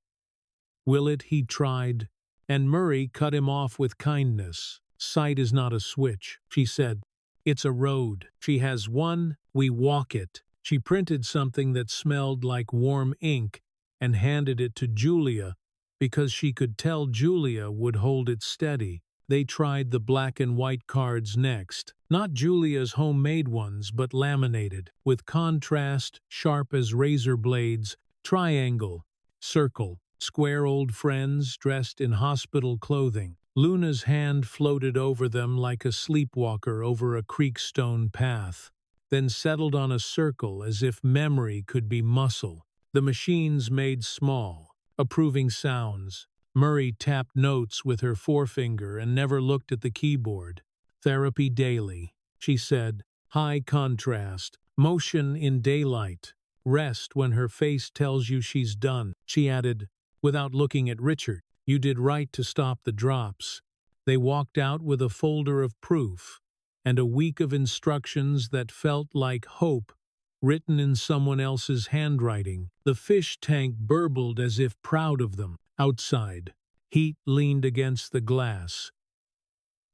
Will it?" he tried, and Murray cut him off with kindness. "Sight is not a switch," she said. "It's a road. She has one, we walk it." She printed something that smelled like warm ink and handed it to Julia because she could tell Julia would hold it steady. They tried the black and white cards next. Not Julia's homemade ones, but laminated, with contrast, sharp as razor blades, triangle, circle, square old friends dressed in hospital clothing. Luna's hand floated over them like a sleepwalker over a creekstone path, then settled on a circle as if memory could be muscle. The machines made small, approving sounds. Murray tapped notes with her forefinger and never looked at the keyboard. Therapy daily, she said. High contrast, motion in daylight, rest when her face tells you she's done. She added, without looking at Richard, you did right to stop the drops. They walked out with a folder of proof and a week of instructions that felt like hope written in someone else's handwriting. The fish tank burbled as if proud of them. Outside, heat leaned against the glass.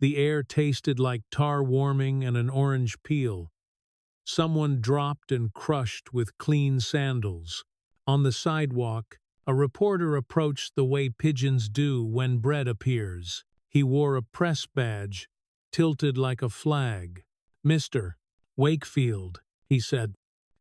The air tasted like tar warming and an orange peel. Someone dropped and crushed with clean sandals. On the sidewalk, a reporter approached the way pigeons do when bread appears. He wore a press badge, tilted like a flag. "Mr. Wakefield," he said,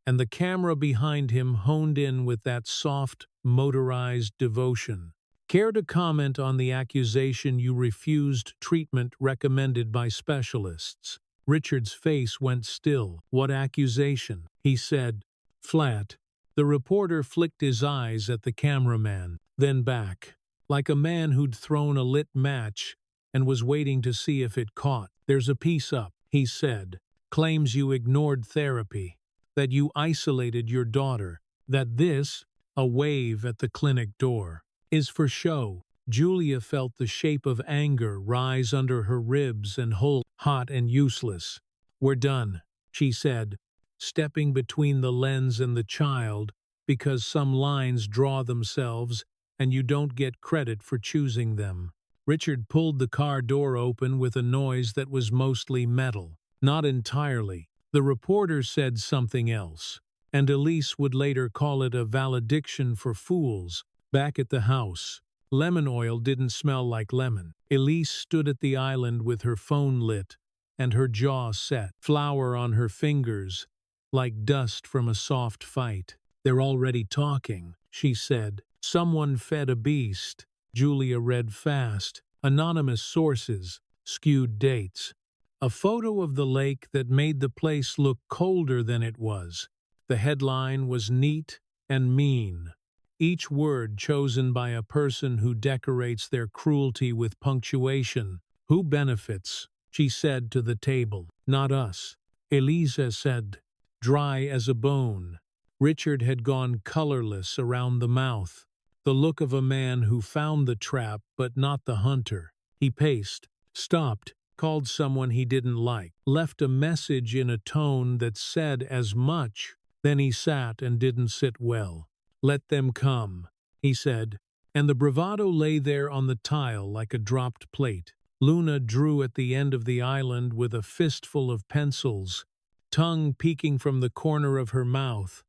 and the camera behind him honed in with that soft, motorized devotion. "Care to comment on the accusation you refused treatment recommended by specialists?" Richard's face went still. "What accusation?" he said, flat. The reporter flicked his eyes at the cameraman, then back, like a man who'd thrown a lit match and was waiting to see if it caught. "There's a piece up," he said. "Claims you ignored therapy, that you isolated your daughter, that this, a wave at the clinic door, is for show." Julia felt the shape of anger rise under her ribs and hold hot and useless. "We're done," she said, stepping between the lens and the child, because some lines draw themselves and you don't get credit for choosing them. Richard pulled the car door open with a noise that was mostly metal. Not entirely. The reporter said something else, and Elise would later call it a valediction for fools. Back at the house, lemon oil didn't smell like lemon. Elise stood at the island with her phone lit and her jaw set, flour on her fingers, like dust from a soft fight. "They're already talking," she said. "Someone fed a beast." Julia read fast. Anonymous sources, skewed dates. A photo of the lake that made the place look colder than it was. The headline was neat and mean. Each word chosen by a person who decorates their cruelty with punctuation. "Who benefits?" she said to the table. "Not us," Elisa said, dry as a bone. Richard had gone colorless around the mouth, the look of a man who found the trap but not the hunter. He paced, stopped, called someone he didn't like, left a message in a tone that said as much. Then he sat and didn't sit well. "Let them come," he said, and the bravado lay there on the tile like a dropped plate. Luna drew at the end of the island with a fistful of pencils, tongue peeking from the corner of her mouth,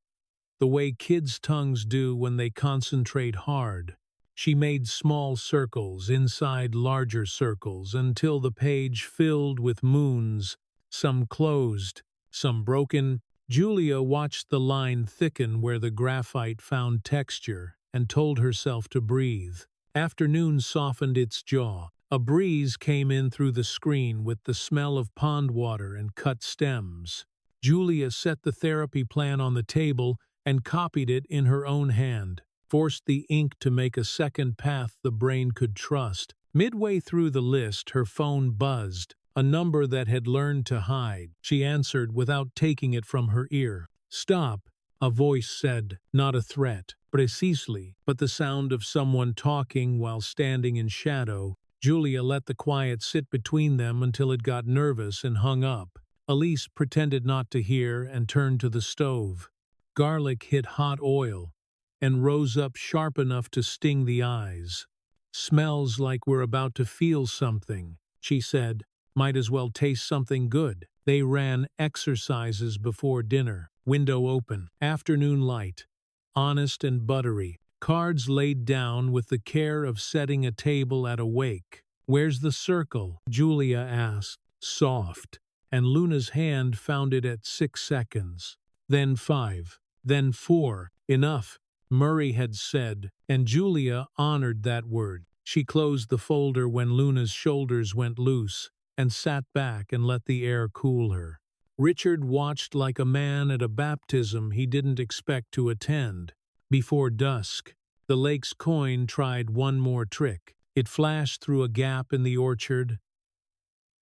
the way kids' tongues do when they concentrate hard. She made small circles inside larger circles until the page filled with moons, some closed, some broken. Julia watched the line thicken where the graphite found texture and told herself to breathe. Afternoon softened its jaw. A breeze came in through the screen with the smell of pond water and cut stems. Julia set the therapy plan on the table and copied it in her own hand, forced the ink to make a second path the brain could trust. Midway through the list, her phone buzzed, a number that had learned to hide. She answered without taking it from her ear. "Stop," a voice said, not a threat, precisely, but the sound of someone talking while standing in shadow. Julia let the quiet sit between them until it got nervous and hung up. Elise pretended not to hear and turned to the stove. Garlic hit hot oil and rose up sharp enough to sting the eyes. "Smells like we're about to feel something," she said. "Might as well taste something good." They ran exercises before dinner. window open, afternoon light, honest and buttery, cards laid down with the care of setting a table at a wake. "Where's the circle?" Julia asked, soft, and Luna's hand found it at 6 seconds. Then 5, then 4. "Enough," Murray had said, and Julia honored that word. She closed the folder when Luna's shoulders went loose and sat back and let the air cool her. Richard watched like a man at a baptism he didn't expect to attend. Before dusk, the lake's coin tried one more trick. It flashed through a gap in the orchard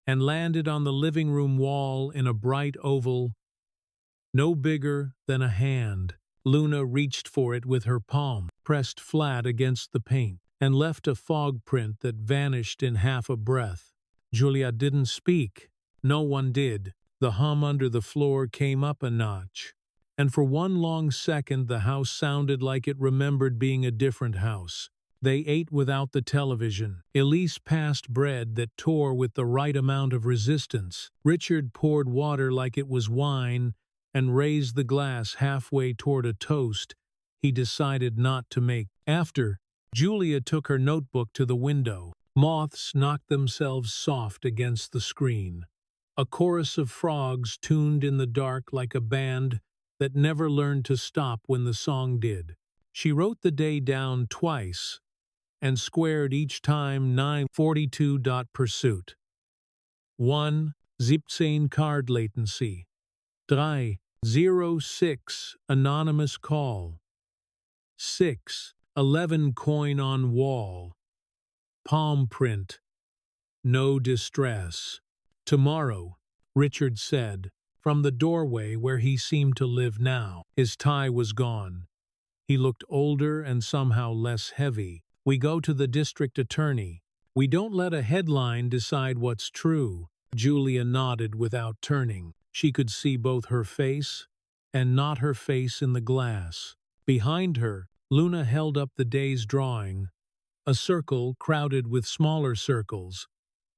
and landed on the living room wall in a bright oval, no bigger than a hand. Luna reached for it with her palm, pressed flat against the paint, and left a fog print that vanished in half a breath. Julia didn't speak. No one did. The hum under the floor came up a notch, and for one long second the house sounded like it remembered being a different house. They ate without the television. Elise passed bread that tore with the right amount of resistance. Richard poured water like it was wine and raised the glass halfway toward a toast he decided not to make. After, Julia took her notebook to the window. Moths knocked themselves soft against the screen. A chorus of frogs tuned in the dark like a band that never learned to stop when the song did. She wrote the day down twice and squared each time 9:42. Pursuit. 1. 17 card latency. 3:06 anonymous call. 6:11 coin on wall. Palm print. No distress. "Tomorrow," Richard said, from the doorway where he seemed to live now. His tie was gone. He looked older and somehow less heavy. "We go to the district attorney. We don't let a headline decide what's true." Julia nodded without turning. She could see both her face and not her face in the glass. Behind her, Luna held up the day's drawing, a circle crowded with smaller circles,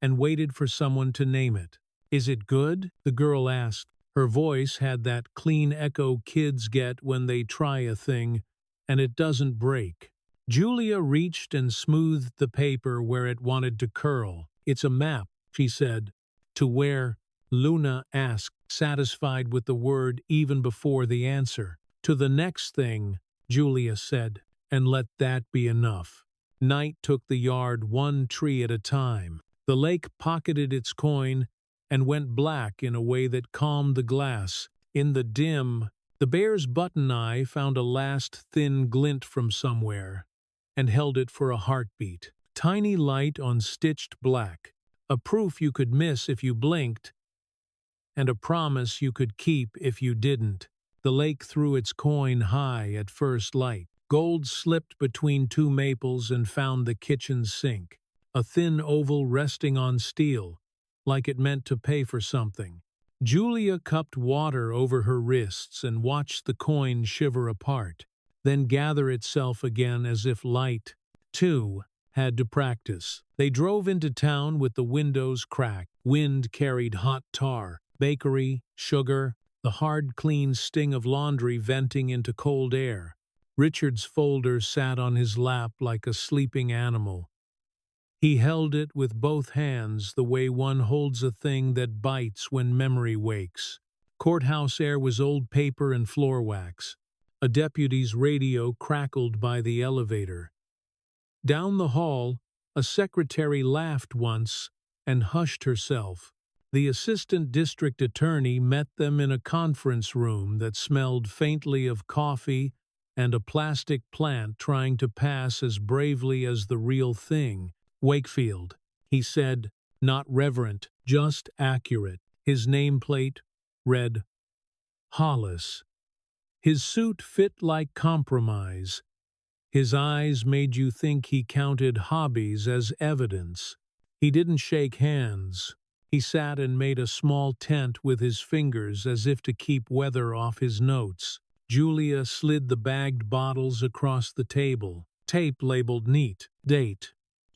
and waited for someone to name it. "Is it good?" the girl asked. Her voice had that clean echo kids get when they try a thing and it doesn't break. Julia reached and smoothed the paper where it wanted to curl. "It's a map," she said. "To where?" Luna asked, satisfied with the word even before the answer. "To the next thing," Julia said, "and let that be enough." Night took the yard one tree at a time. The lake pocketed its coin and went black in a way that calmed the glass. In the dim, the bear's button eye found a last thin glint from somewhere and held it for a heartbeat. Tiny light on stitched black, a proof you could miss if you blinked, and a promise you could keep if you didn't. The lake threw its coin high at first light. Gold slipped between two maples and found the kitchen sink, a thin oval resting on steel, like it meant to pay for something. Julia cupped water over her wrists and watched the coin shiver apart, then gather itself again as if light, too, had to practice. They drove into town with the windows cracked. Wind carried hot tar, bakery, sugar, the hard, clean sting of laundry venting into cold air. Richard's folder sat on his lap like a sleeping animal. He held it with both hands the way one holds a thing that bites when memory wakes. Courthouse air was old paper and floor wax. A deputy's radio crackled by the elevator. Down the hall, a secretary laughed once and hushed herself. The assistant district attorney met them in a conference room that smelled faintly of coffee and a plastic plant trying to pass as bravely as the real thing. "Wakefield," he said, not reverent, just accurate. His nameplate read Hollis. His suit fit like compromise. His eyes made you think he counted hobbies as evidence. He didn't shake hands. He sat and made a small tent with his fingers as if to keep weather off his notes. Julia slid the bagged bottles across the table. Tape labeled neat. Date.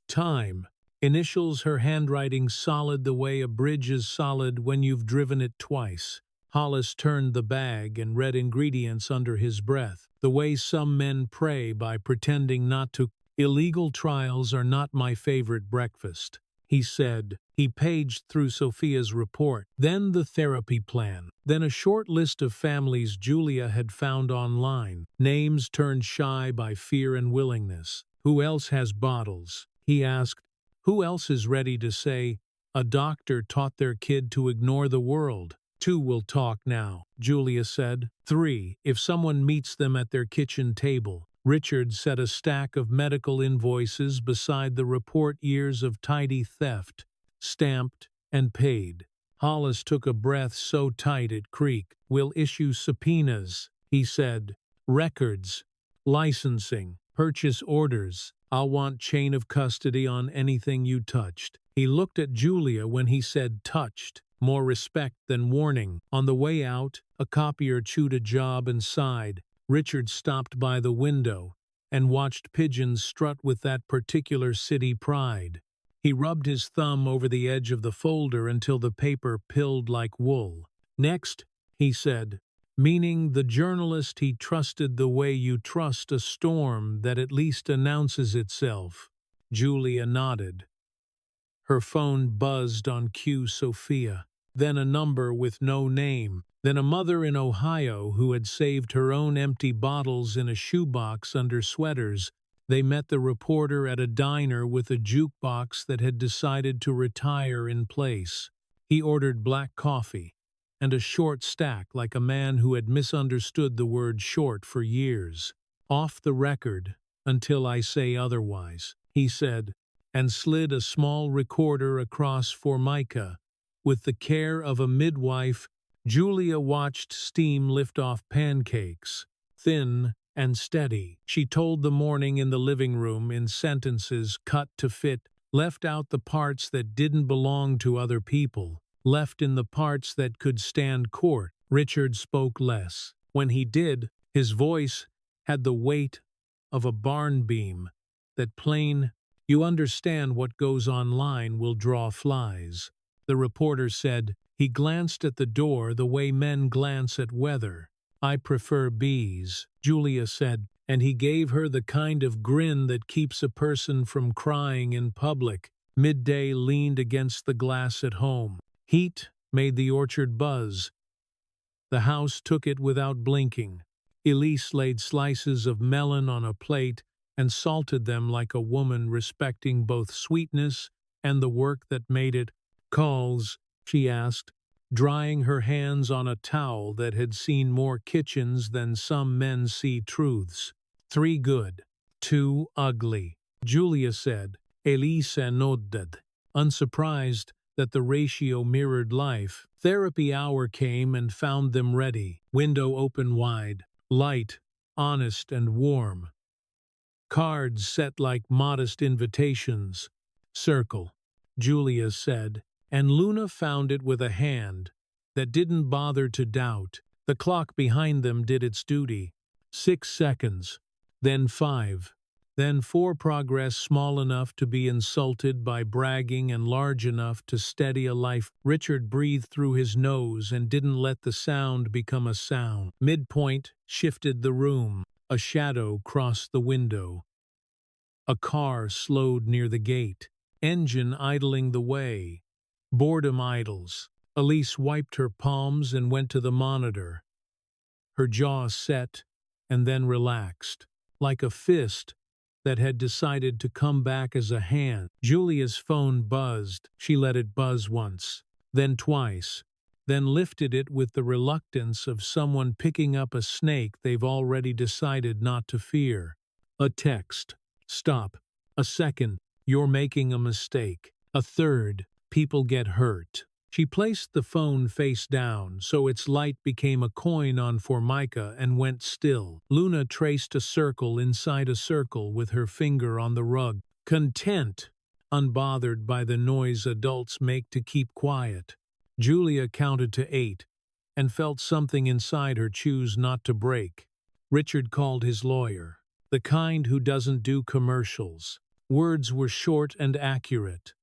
Time. Initials, her handwriting solid the way a bridge is solid when you've driven it twice. Hollis turned the bag and read ingredients under his breath, the way some men pray by pretending not to. Illegal trials are not my favorite breakfast, he said. He paged through Sophia's report, then the therapy plan, then a short list of families Julia had found online, names turned shy by fear and willingness. Who else has bottles? He asked. Who else is ready to say, a doctor taught their kid to ignore the world? 2 will talk now, Julia said. 3, if someone meets them at their kitchen table. Richard set a stack of medical invoices beside the report, years of tidy theft, stamped and paid. Hollis took a breath so tight it creaked. We'll issue subpoenas, he said. Records, licensing, purchase orders. I'll want chain of custody on anything you touched. He looked at Julia when he said touched, more respect than warning. On the way out, a copier chewed a job and sighed. Richard stopped by the window and watched pigeons strut with that particular city pride. He rubbed his thumb over the edge of the folder until the paper pilled like wool. Next, he said, meaning the journalist he trusted the way you trust a storm that at least announces itself. Julia nodded. Her phone buzzed on cue. Sophia. Then a number with no name. Then a mother in Ohio who had saved her own empty bottles in a shoebox under sweaters. They met the reporter at a diner with a jukebox that had decided to retire in place. He ordered black coffee and a short stack like a man who had misunderstood the word short for years. Off the record, until I say otherwise, he said, and slid a small recorder across Formica. With the care of a midwife, Julia watched steam lift off pancakes, thin and steady. She told the morning in the living room in sentences cut to fit, left out the parts that didn't belong to other people, left in the parts that could stand court. Richard spoke less. When he did, his voice had the weight of a barn beam, that plain, you understand what goes online will draw flies. The reporter said. He glanced at the door the way men glance at weather. I prefer bees, Julia said, and he gave her the kind of grin that keeps a person from crying in public. Midday leaned against the glass at home. Heat made the orchard buzz. The house took it without blinking. Elise laid slices of melon on a plate and salted them like a woman respecting both sweetness and the work that made it. Calls, she asked, drying her hands on a towel that had seen more kitchens than some men see truths. 3 good, 2 ugly, Julia said. Elise nodded, unsurprised that the ratio mirrored life. Therapy hour came and found them ready, window open wide, light, honest and warm. Cards set like modest invitations. Circle, Julia said, and Luna found it with a hand that didn't bother to doubt. The clock behind them did its duty. 6 seconds, then 5, then 4. Progress small enough to be insulted by bragging and large enough to steady a life. Richard breathed through his nose and didn't let the sound become a sound. Midpoint shifted the room. A shadow crossed the window. A car slowed near the gate, engine idling the way. Boredom idles. Elise wiped her palms and went to the monitor. Her jaw set and then relaxed, like a fist that had decided to come back as a hand. Julia's phone buzzed. She let it buzz once, then twice, then lifted it with the reluctance of someone picking up a snake they've already decided not to fear. A text. Stop. A second. You're making a mistake. A third. People get hurt. She placed the phone face down so its light became a coin on Formica and went still. Luna traced a circle inside a circle with her finger on the rug. Content, unbothered by the noise adults make to keep quiet. Julia counted to 8 and felt something inside her choose not to break. Richard called his lawyer, the kind who doesn't do commercials. Words were short and accurate.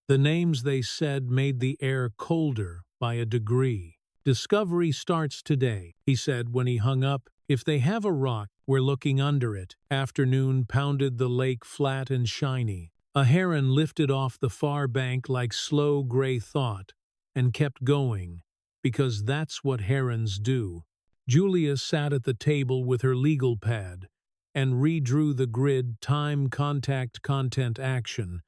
The names they said made the air colder by a degree. Discovery starts today, he said when he hung up. If they have a rock, we're looking under it. Afternoon pounded the lake flat and shiny. A heron lifted off the far bank like slow gray thought and kept going, because that's what herons do. Julia sat at the table with her legal pad and redrew the grid time, contact, content, action,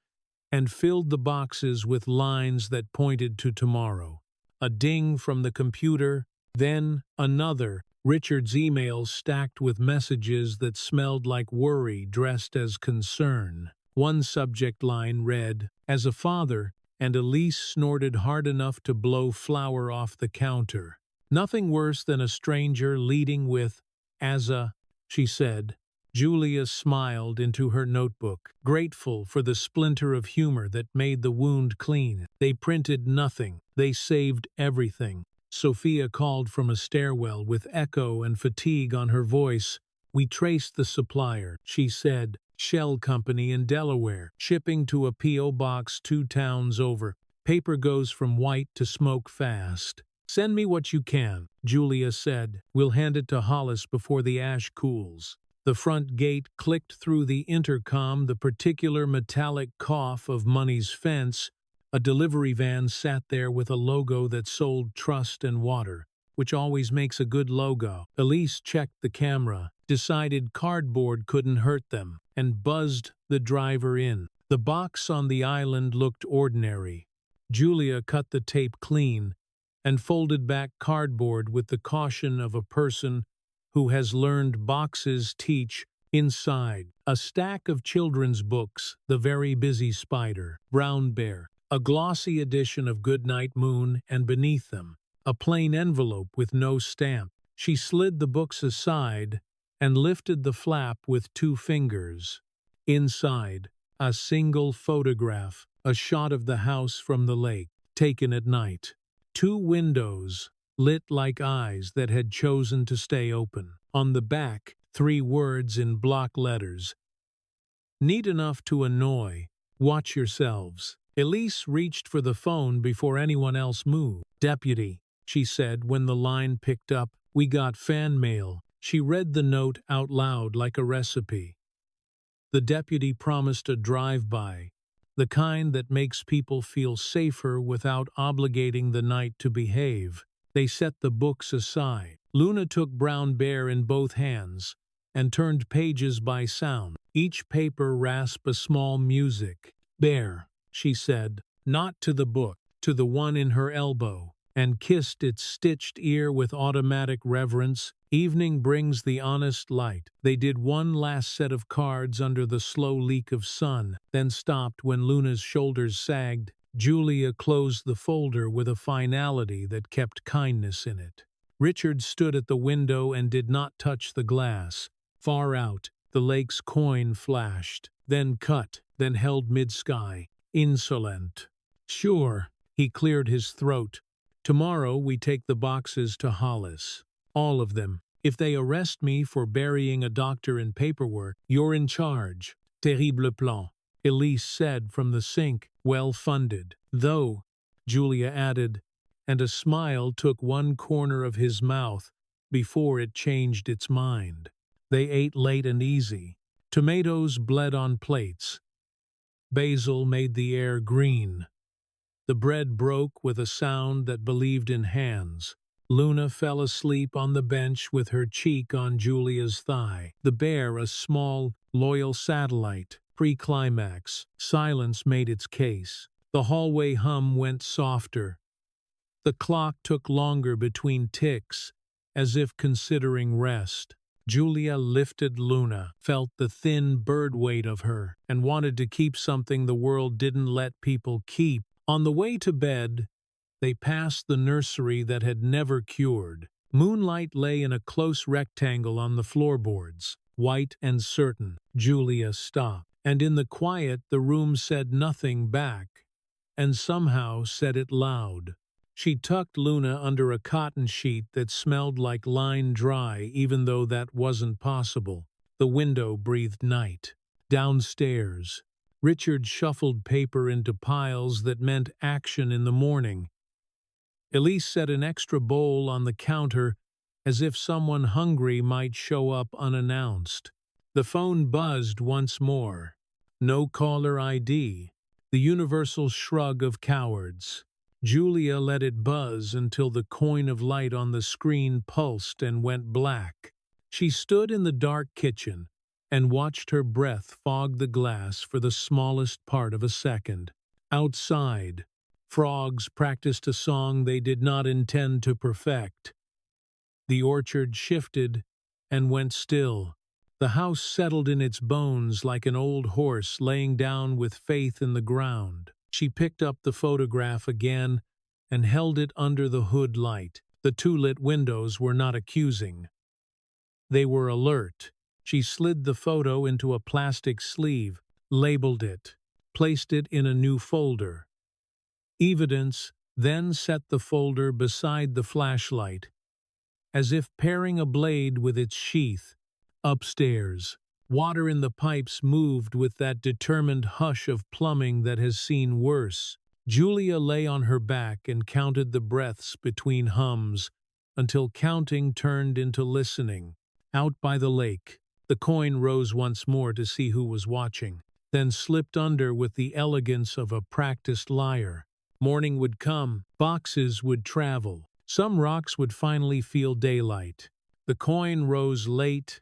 and filled the boxes with lines that pointed to tomorrow. A ding from the computer, then another. Richard's emails stacked with messages that smelled like worry dressed as concern. One subject line read, "As a father," and Elise snorted hard enough to blow flour off the counter. Nothing worse than a stranger leading with, "As a," she said. Julia smiled into her notebook, grateful for the splinter of humor that made the wound clean. They printed nothing. They saved everything. Sophia called from a stairwell with echo and fatigue on her voice. "We traced the supplier," she said. "Shell Company in Delaware, shipping to a P.O. box 2 towns over. Paper goes from white to smoke fast." "Send me what you can," Julia said. "We'll hand it to Hollis before the ash cools." The front gate clicked through the intercom, the particular metallic cough of money's fence. A delivery van sat there with a logo that sold trust and water, which always makes a good logo. Elise checked the camera, decided cardboard couldn't hurt them, and buzzed the driver in. The box on the island looked ordinary. Julia cut the tape clean and folded back cardboard with the caution of a person who has learned boxes teach. Inside, a stack of children's books, The Very Busy Spider, Brown Bear, a glossy edition of Goodnight Moon, and beneath them, a plain envelope with no stamp. She slid the books aside and lifted the flap with 2 fingers. Inside, a single photograph, a shot of the house from the lake, taken at night. 2 windows, lit like eyes that had chosen to stay open. On the back, 3 words in block letters. "Neat enough to annoy. Watch yourselves." Elise reached for the phone before anyone else moved. "Deputy," she said when the line picked up, "we got fan mail." She read the note out loud like a recipe. The deputy promised a drive-by, the kind that makes people feel safer without obligating the night to behave. They set the books aside. Luna took Brown Bear in both hands and turned pages by sound. Each paper rasped a small music. "Bear," she said, not to the book, to the one in her elbow, and kissed its stitched ear with automatic reverence. "Evening brings the honest light." They did one last set of cards under the slow leak of sun, then stopped when Luna's shoulders sagged. Julia closed the folder with a finality that kept kindness in it. Richard stood at the window and did not touch the glass. Far out, the lake's coin flashed, then cut, then held mid-sky. Insolent. "Sure." He cleared his throat. "Tomorrow we take the boxes to Hollis. All of them. If they arrest me for burying a doctor in paperwork, you're in charge." "Terrible plan," Elise said from the sink. "Well funded. Though," Julia added, and a smile took one corner of his mouth before it changed its mind. They ate late and easy. Tomatoes bled on plates. Basil made the air green. The bread broke with a sound that believed in hands. Luna fell asleep on the bench with her cheek on Julia's thigh. The bear, a small, loyal satellite. Pre-climax. Silence made its case. The hallway hum went softer. The clock took longer between ticks, as if considering rest. Julia lifted Luna, felt the thin bird weight of her, and wanted to keep something the world didn't let people keep. On the way to bed, they passed the nursery that had never cured. Moonlight lay in a close rectangle on the floorboards, white and certain. Julia stopped, and in the quiet the room said nothing back, and somehow said it loud. She tucked Luna under a cotton sheet that smelled like line dry, even though that wasn't possible. The window breathed night. Downstairs, Richard shuffled paper into piles that meant action in the morning. Elise set an extra bowl on the counter as if someone hungry might show up unannounced. The phone buzzed once more. No caller ID. The universal shrug of cowards. Julia let it buzz until the coin of light on the screen pulsed and went black. She stood in the dark kitchen and watched her breath fog the glass for the smallest part of a second. Outside, frogs practiced a song they did not intend to perfect. The orchard shifted and went still. The house settled in its bones like an old horse laying down with faith in the ground. She picked up the photograph again and held it under the hood light. The two lit windows were not accusing. They were alert. She slid the photo into a plastic sleeve, labeled it, placed it in a new folder. Evidence, then set the folder beside the flashlight, as if pairing a blade with its sheath. Upstairs, water in the pipes moved with that determined hush of plumbing that has seen worse. Julia lay on her back and counted the breaths between hums until counting turned into listening. Out by the lake, the coin rose once more to see who was watching, then slipped under with the elegance of a practiced liar. Morning would come, boxes would travel. Some rocks would finally feel daylight. The coin rose late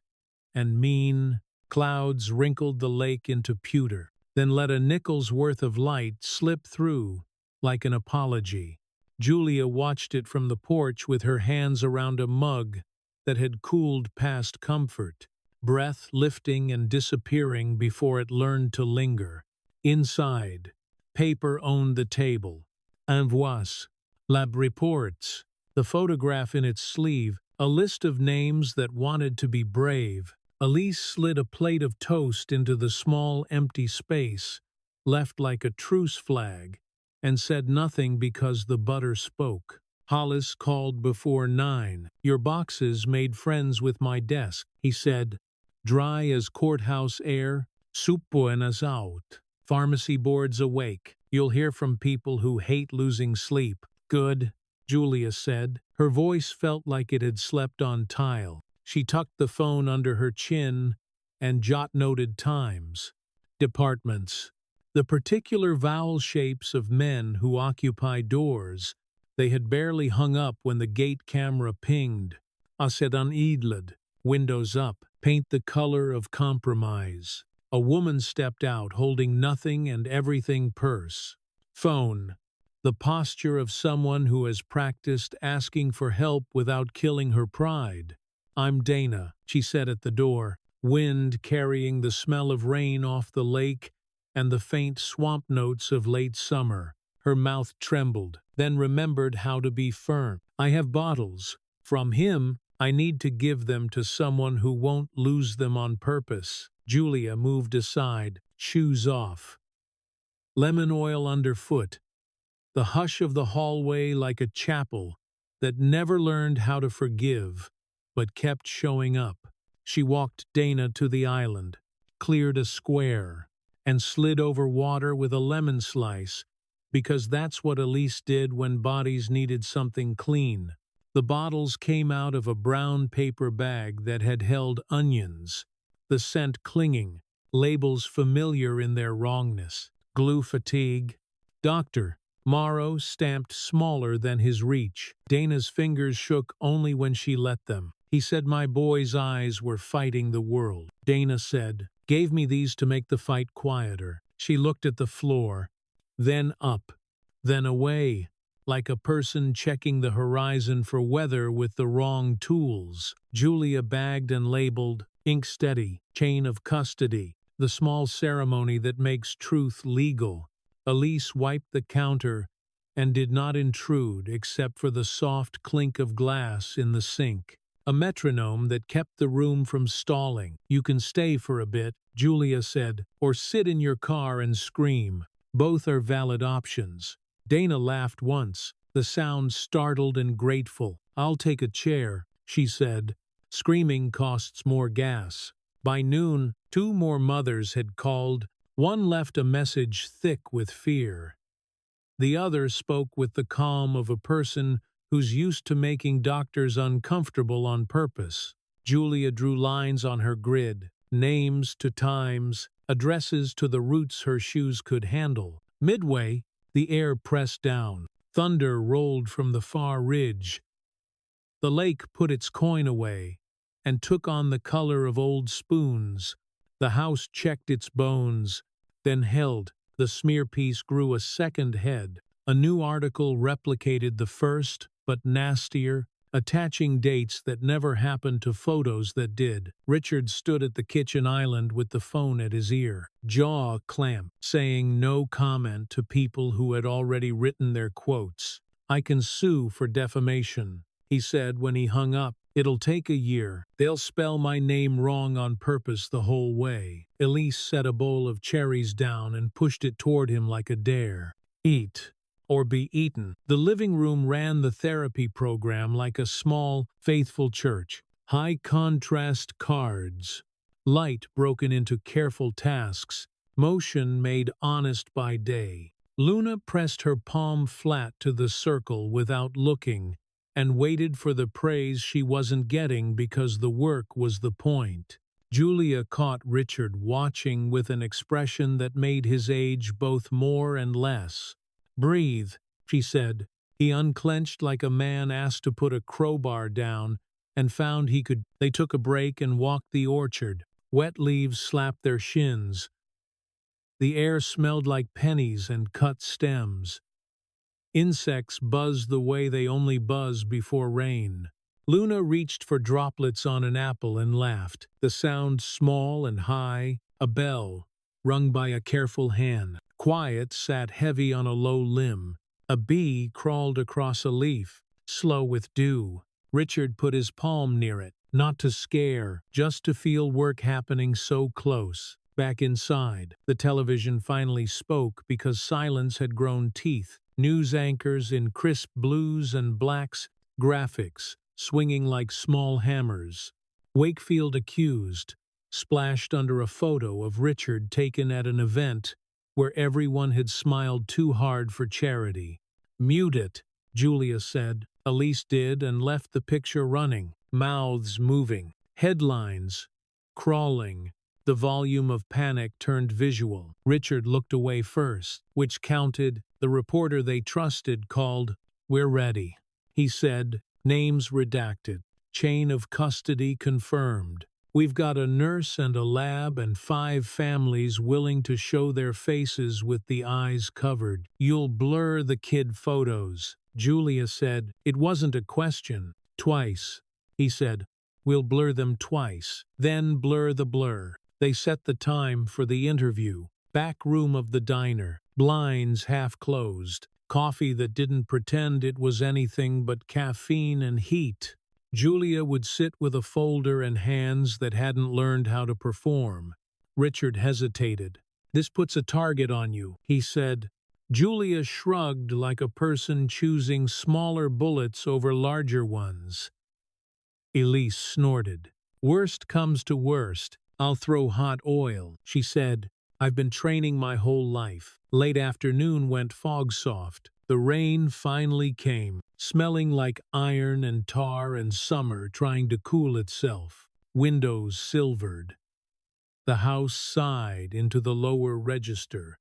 and mean. Clouds wrinkled the lake into pewter, then let a nickel's worth of light slip through like an apology. Julia watched it from the porch with her hands around a mug that had cooled past comfort, breath lifting and disappearing before it learned to linger. Inside, paper owned the table. Envois, lab reports, the photograph in its sleeve, a list of names that wanted to be brave. Elise slid a plate of toast into the small empty space, left like a truce flag, and said nothing because the butter spoke. Hollis called before 9. Your boxes made friends with my desk, he said, dry as courthouse air. Soup buenas out. Pharmacy boards awake. You'll hear from people who hate losing sleep. Good, Julia said. Her voice felt like it had slept on tile. She tucked the phone under her chin and jot-noted times, departments, the particular vowel shapes of men who occupy doors. They had barely hung up when the gate camera pinged. Asedan idled, windows up, paint the color of compromise. A woman stepped out holding nothing and everything purse. Phone. The posture of someone who has practiced asking for help without killing her pride. I'm Dana, she said at the door, wind carrying the smell of rain off the lake and the faint swamp notes of late summer. Her mouth trembled, then remembered how to be firm. I have bottles. From him, I need to give them to someone who won't lose them on purpose. Julia moved aside, shoes off. Lemon oil underfoot. The hush of the hallway like a chapel that never learned how to forgive, but kept showing up. She walked Dana to the island, cleared a square, and slid over water with a lemon slice, because that's what Elise did when bodies needed something clean. The bottles came out of a brown paper bag that had held onions, the scent clinging, labels familiar in their wrongness. Glue fatigue. Doctor. Morrow stamped smaller than his reach. Dana's fingers shook only when she let them. He said my boy's eyes were fighting the world. Dana said, gave me these to make the fight quieter. She looked at the floor, then up, then away, like a person checking the horizon for weather with the wrong tools. Julia bagged and labeled, ink steady, chain of custody, the small ceremony that makes truth legal. Elise wiped the counter and did not intrude except for the soft clink of glass in the sink, a metronome that kept the room from stalling. You can stay for a bit, Julia said, or sit in your car and scream. Both are valid options. Dana laughed once, the sound startled and grateful. I'll take a chair, she said. Screaming costs more gas. By noon, 2 more mothers had called. One left a message thick with fear. The other spoke with the calm of a person who's used to making doctors uncomfortable on purpose. Julia drew lines on her grid, names to times, addresses to the routes her shoes could handle. Midway, the air pressed down. Thunder rolled from the far ridge. The lake put its coin away and took on the color of old spoons. The house checked its bones, then held. The smear piece grew a second head. A new article replicated the first, but nastier, attaching dates that never happened to photos that did. Richard stood at the kitchen island with the phone at his ear, jaw clamped, saying no comment to people who had already written their quotes. "I can sue for defamation," he said when he hung up. "It'll take a year. They'll spell my name wrong on purpose the whole way." Elise set a bowl of cherries down and pushed it toward him like a dare. "Eat or be eaten." The living room ran the therapy program like a small, faithful church. High-contrast cards, light broken into careful tasks, motion made honest by day. Luna pressed her palm flat to the circle without looking, and waited for the praise she wasn't getting because the work was the point. Julia caught Richard watching with an expression that made his age both more and less. "Breathe," she said. He unclenched like a man asked to put a crowbar down and found he could. They took a break and walked the orchard. Wet leaves slapped their shins. The air smelled like pennies and cut stems. Insects buzzed the way they only buzz before rain. Luna reached for droplets on an apple and laughed. The sound small and high, a bell, rung by a careful hand. Quiet sat heavy on a low limb. A bee crawled across a leaf, slow with dew. Richard put his palm near it, not to scare, just to feel work happening so close. Back inside, the television finally spoke because silence had grown teeth. News anchors in crisp blues and blacks, graphics swinging like small hammers. Wakefield accused, splashed under a photo of Richard taken at an event where everyone had smiled too hard for charity. "Mute it," Julia said. Elise did and left the picture running, mouths moving, headlines crawling. The volume of panic turned visual. Richard looked away first, which counted. The reporter they trusted called. "We're ready," he said, names redacted, chain of custody confirmed. "We've got a nurse and a lab and 5 families willing to show their faces with the eyes covered. You'll blur the kid photos," Julia said. It wasn't a question. "Twice," he said. "We'll blur them twice. Then blur the blur." They set the time for the interview. Back room of the diner, blinds half closed, coffee that didn't pretend it was anything but caffeine and heat. Julia would sit with a folder and hands that hadn't learned how to perform. Richard hesitated. "This puts a target on you," he said. Julia shrugged like a person choosing smaller bullets over larger ones. Elise snorted. "Worst comes to worst, I'll throw hot oil," she said. "I've been training my whole life." Late afternoon went fog soft. The rain finally came, smelling like iron and tar and summer trying to cool itself. Windows silvered. The house sighed into the lower register.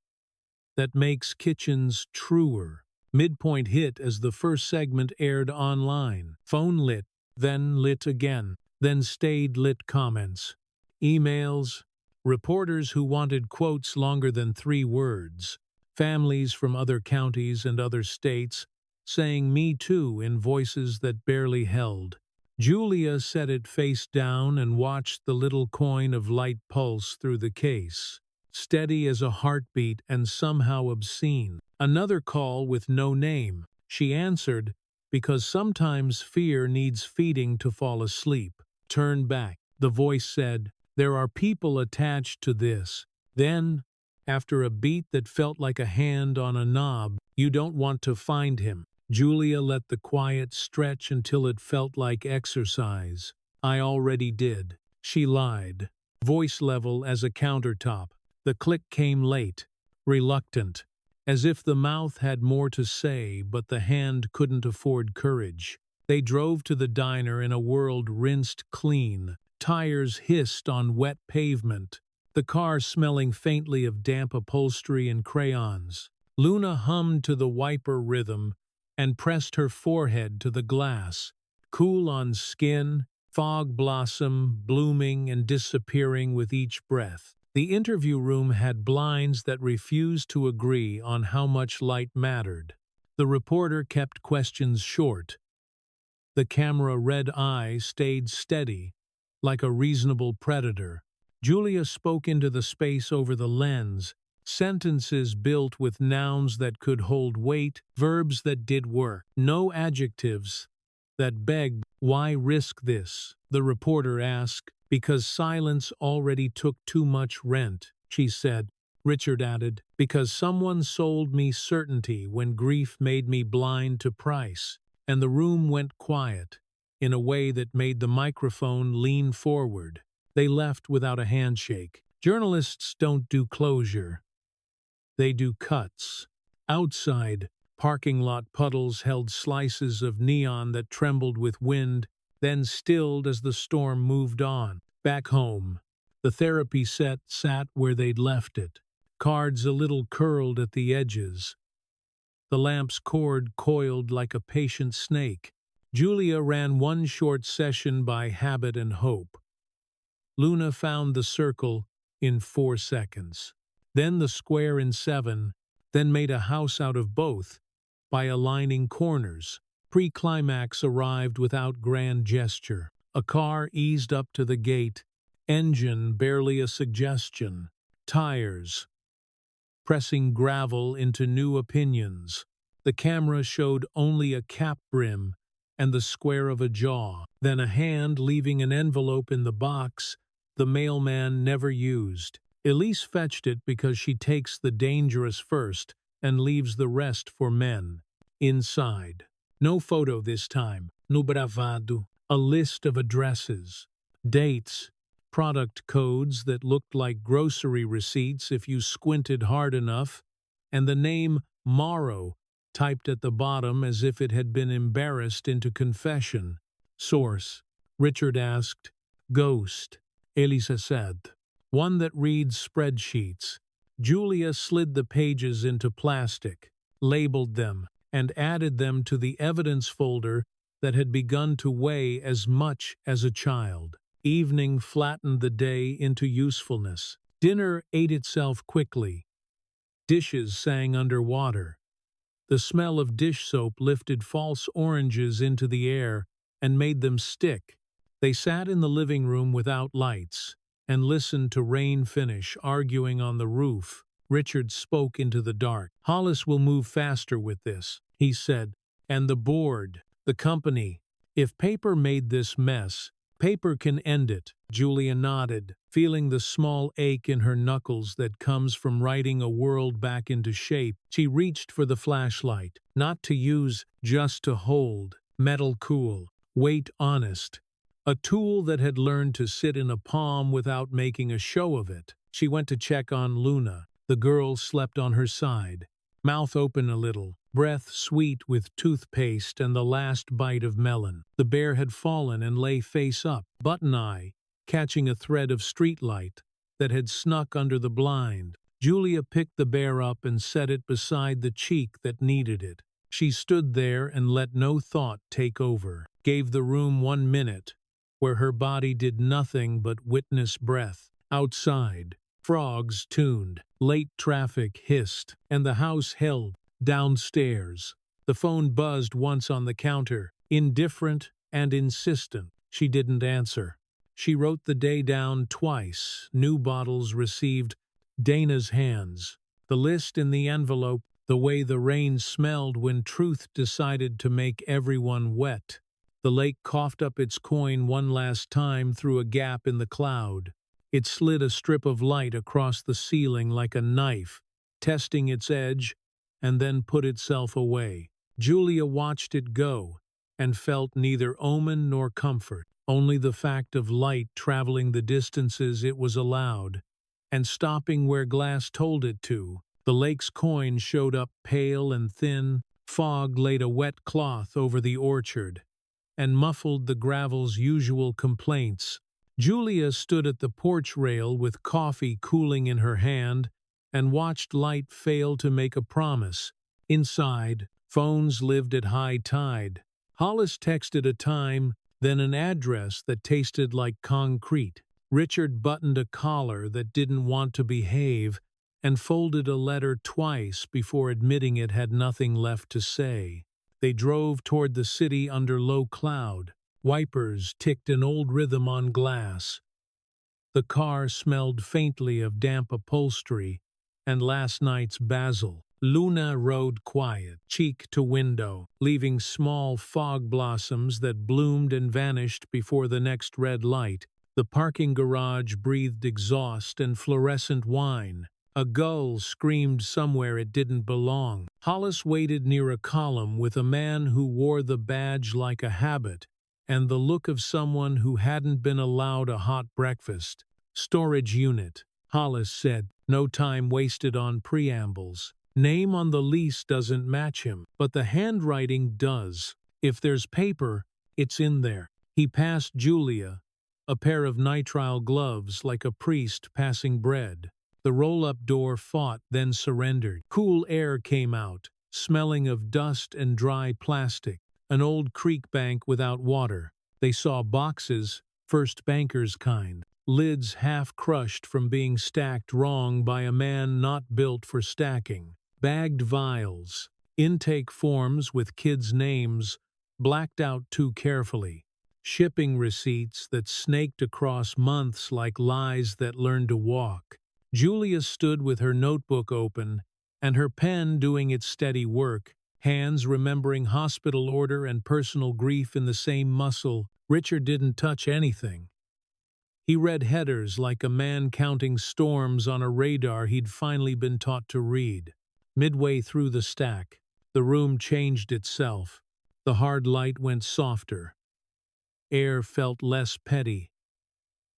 That makes kitchens truer. Midpoint hit as the first segment aired online. Phone lit, then lit again, then stayed lit comments. Emails, reporters who wanted quotes longer than 3 words, families from other counties and other states saying "me too" in voices that barely held. Julia set it face down and watched the little coin of light pulse through the case, steady as a heartbeat and somehow obscene. Another call with no name. She answered, because sometimes fear needs feeding to fall asleep. "Turn back," the voice said. "There are people attached to this." Then, after a beat that felt like a hand on a knob, "You don't want to find him." Julia let the quiet stretch until it felt like exercise. "I already did." She lied, voice level as a countertop. The click came late, reluctant. as if the mouth had more to say but the hand couldn't afford courage. They drove to the diner in a world rinsed clean. Tires hissed on wet pavement, the car smelling faintly of damp upholstery and crayons. Luna hummed to the wiper rhythm and pressed her forehead to the glass, cool on skin, fog blossom blooming and disappearing with each breath. The interview room had blinds that refused to agree on how much light mattered. The reporter kept questions short. The camera red eye stayed steady, like a reasonable predator. Julia spoke into the space over the lens, sentences built with nouns that could hold weight, verbs that did work, no adjectives that begged. Why risk this? The reporter asked. Because silence already took too much rent, she said. Richard added, because someone sold me certainty when grief made me blind to price. And the room went quiet, in a way that made the microphone lean forward. They left without a handshake. Journalists don't do closure. They do cuts. Outside, parking lot puddles held slices of neon that trembled with wind, then stilled as the storm moved on. Back home, the therapy set sat where they'd left it, cards a little curled at the edges. The lamp's cord coiled like a patient snake. Julia ran one short session by habit and hope. Luna found the circle in 4 seconds, then the square in 7, then made a house out of both by aligning corners. Pre-climax arrived without grand gesture. A car eased up to the gate, engine barely a suggestion, tires pressing gravel into new opinions. The camera showed only a cap brim and the square of a jaw, then a hand leaving an envelope in the box the mailman never used. Elise fetched it because she takes the dangerous first and leaves the rest for men. Inside. No photo this time. No bravado. A list of addresses, dates, product codes that looked like grocery receipts if you squinted hard enough, and the name Morrow typed at the bottom as if it had been embarrassed into confession. Source. Richard asked. Ghost. Elisa said. One that reads spreadsheets. Julia slid the pages into plastic, labeled them, and added them to the evidence folder that had begun to weigh as much as a child. Evening flattened the day into usefulness. Dinner ate itself quickly. Dishes sang underwater. The smell of dish soap lifted false oranges into the air and made them stick. They sat in the living room without lights and listened to rain finish, arguing on the roof. Richard spoke into the dark. Hollis will move faster with this, he said. And the board, the company. If paper made this mess, paper can end it. Julia nodded, feeling the small ache in her knuckles that comes from writing a world back into shape. She reached for the flashlight, not to use, just to hold. Metal cool, weight honest. A tool that had learned to sit in a palm without making a show of it. She went to check on Luna. The girl slept on her side, mouth open a little, breath sweet with toothpaste and the last bite of melon. The bear had fallen and lay face up, button eye, catching a thread of streetlight that had snuck under the blind. Julia picked the bear up and set it beside the cheek that needed it. She stood there and let no thought take over. Gave the room 1 minute, where her body did nothing but witness breath. Outside, frogs tuned, late traffic hissed, and the house held. Downstairs, the phone buzzed once on the counter, indifferent and insistent. She didn't answer. She wrote the day down twice. New bottles received. Dana's hands. The list in the envelope. The way the rain smelled when truth decided to make everyone wet. The lake coughed up its coin one last time through a gap in the cloud. It slid a strip of light across the ceiling like a knife, testing its edge, and then put itself away. Julia watched it go, and felt neither omen nor comfort, only the fact of light traveling the distances it was allowed, and stopping where glass told it to. The lake's coin showed up pale and thin, fog laid a wet cloth over the orchard, and muffled the gravel's usual complaints. Julia stood at the porch rail with coffee cooling in her hand and watched light fail to make a promise. Inside, phones lived at high tide. Hollis texted a time, then an address that tasted like concrete. Richard buttoned a collar that didn't want to behave and folded a letter twice before admitting it had nothing left to say. They drove toward the city under low cloud. Wipers ticked an old rhythm on glass. The car smelled faintly of damp upholstery and last night's basil. Luna rode quiet, cheek to window, leaving small fog blossoms that bloomed and vanished before the next red light. The parking garage breathed exhaust and fluorescent wine. A gull screamed somewhere it didn't belong. Hollis waited near a column with a man who wore the badge like a habit and the look of someone who hadn't been allowed a hot breakfast. Storage unit, Hollis said. No time wasted on preambles. Name on the lease doesn't match him, but the handwriting does. If there's paper, it's in there. He passed Julia a pair of nitrile gloves like a priest passing bread. The roll-up door fought, then surrendered. Cool air came out, smelling of dust and dry plastic. An old creek bank without water. They saw boxes, first banker's kind. Lids half crushed from being stacked wrong by a man not built for stacking. Bagged vials. Intake forms with kids' names, blacked out too carefully. Shipping receipts that snaked across months like lies that learned to walk. Julia stood with her notebook open and her pen doing its steady work, hands remembering hospital order and personal grief in the same muscle. Richard didn't touch anything. He read headers like a man counting storms on a radar he'd finally been taught to read. Midway through the stack, the room changed itself. The hard light went softer. Air felt less petty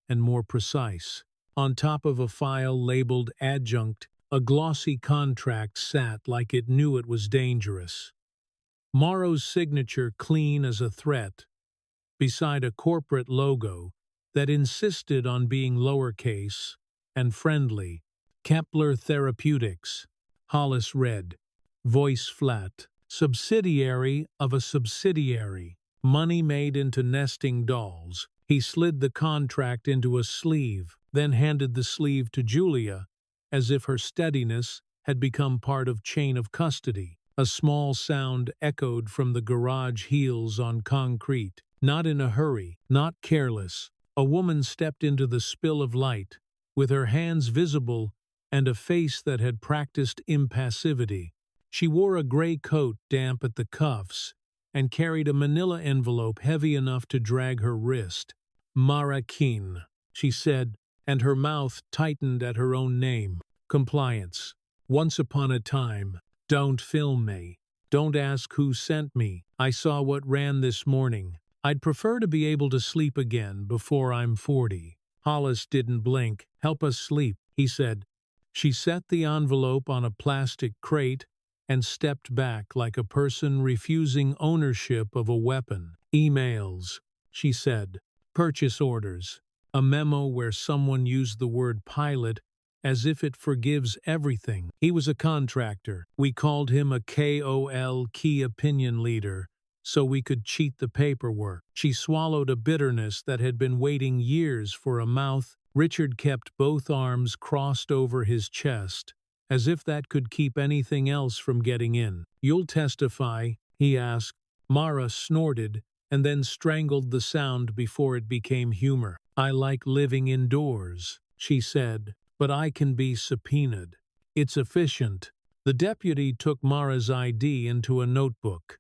and more precise. On top of a file labeled adjunct, a glossy contract sat like it knew it was dangerous. Morrow's signature clean as a threat, beside a corporate logo that insisted on being lowercase and friendly. Kepler Therapeutics, Hollis read, voice flat, subsidiary of a subsidiary, money made into nesting dolls. He slid the contract into a sleeve, then handed the sleeve to Julia, as if her steadiness had become part of chain of custody. A small sound echoed from the garage heels on concrete. Not in a hurry, not careless. A woman stepped into the spill of light, with her hands visible and a face that had practiced impassivity. She wore a gray coat damp at the cuffs and carried a manila envelope heavy enough to drag her wrist. Marakin, she said, and her mouth tightened at her own name. Compliance. Once upon a time. Don't film me. Don't ask who sent me. I saw what ran this morning. I'd prefer to be able to sleep again before I'm 40. Hollis didn't blink. Help us sleep, he said. She set the envelope on a plastic crate and stepped back like a person refusing ownership of a weapon. Emails, she said. Purchase orders. A memo where someone used the word pilot as if it forgives everything. He was a contractor. We called him a KOL, key opinion leader, so we could cheat the paperwork. She swallowed a bitterness that had been waiting years for a mouth. Richard kept both arms crossed over his chest, as if that could keep anything else from getting in. You'll testify, he asked. Mara snorted and then strangled the sound before it became humor. I like living indoors, she said, but I can be subpoenaed. It's efficient. The deputy took Mara's ID into a notebook.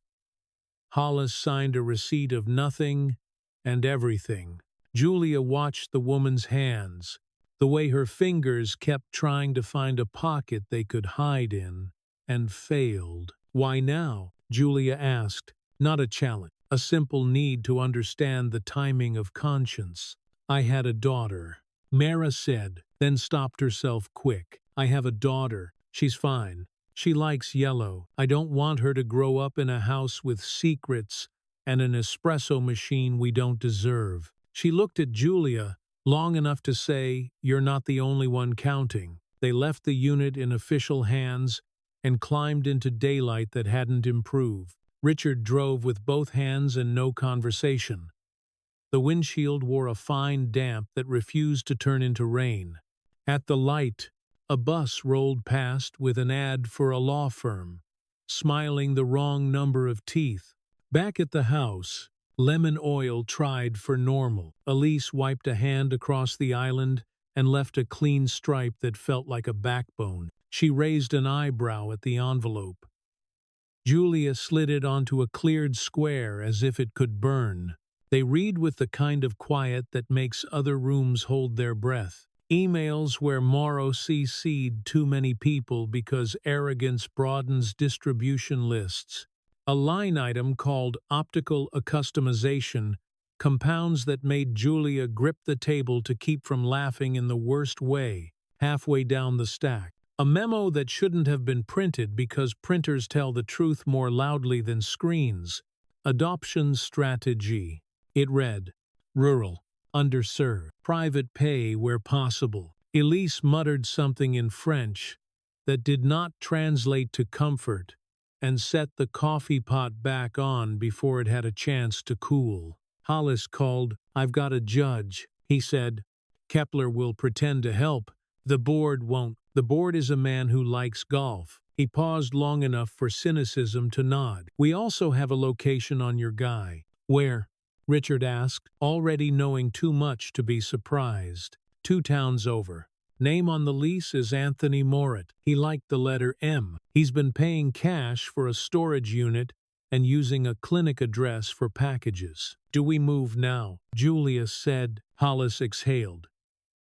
Hollis signed a receipt of nothing and everything. Julia watched the woman's hands, the way her fingers kept trying to find a pocket they could hide in, and failed. Why now? Julia asked. Not a challenge, a simple need to understand the timing of conscience. I had a daughter, Mara said, then stopped herself quick. I have a daughter, She's fine. She likes yellow. I don't want her to grow up in a house with secrets and an espresso machine we don't deserve." She looked at Julia long enough to say, "You're not the only one counting." They left the unit in official hands and climbed into daylight that hadn't improved. Richard drove with both hands and no conversation. The windshield wore a fine damp that refused to turn into rain. At the light, a bus rolled past with an ad for a law firm, smiling the wrong number of teeth. Back at the house, Lemon Oil tried for normal. Elise wiped a hand across the island and left a clean stripe that felt like a backbone. She raised an eyebrow at the envelope. Julia slid it onto a cleared square as if it could burn. They read with the kind of quiet that makes other rooms hold their breath. Emails where Morrow CC'd too many people because arrogance broadens distribution lists. A line item called optical accustomization, compounds that made Julia grip the table to keep from laughing in the worst way, halfway down the stack. A memo that shouldn't have been printed because printers tell the truth more loudly than screens. Adoption strategy. It read, rural, underserved, private pay where possible. Elise muttered something in French that did not translate to comfort and set the coffee pot back on before it had a chance to cool. Hollis called. "I've got a judge," he said. "Kepler will pretend to help. The board won't. The board is a man who likes golf." He paused long enough for cynicism to nod. "We also have a location on your guy." "Where?" Richard asked, already knowing too much to be surprised. "2 towns over. Name on the lease is Anthony Morit." He liked the letter M. "He's been paying cash for a storage unit and using a clinic address for packages." "Do we move now?" Julia said. Hollis exhaled.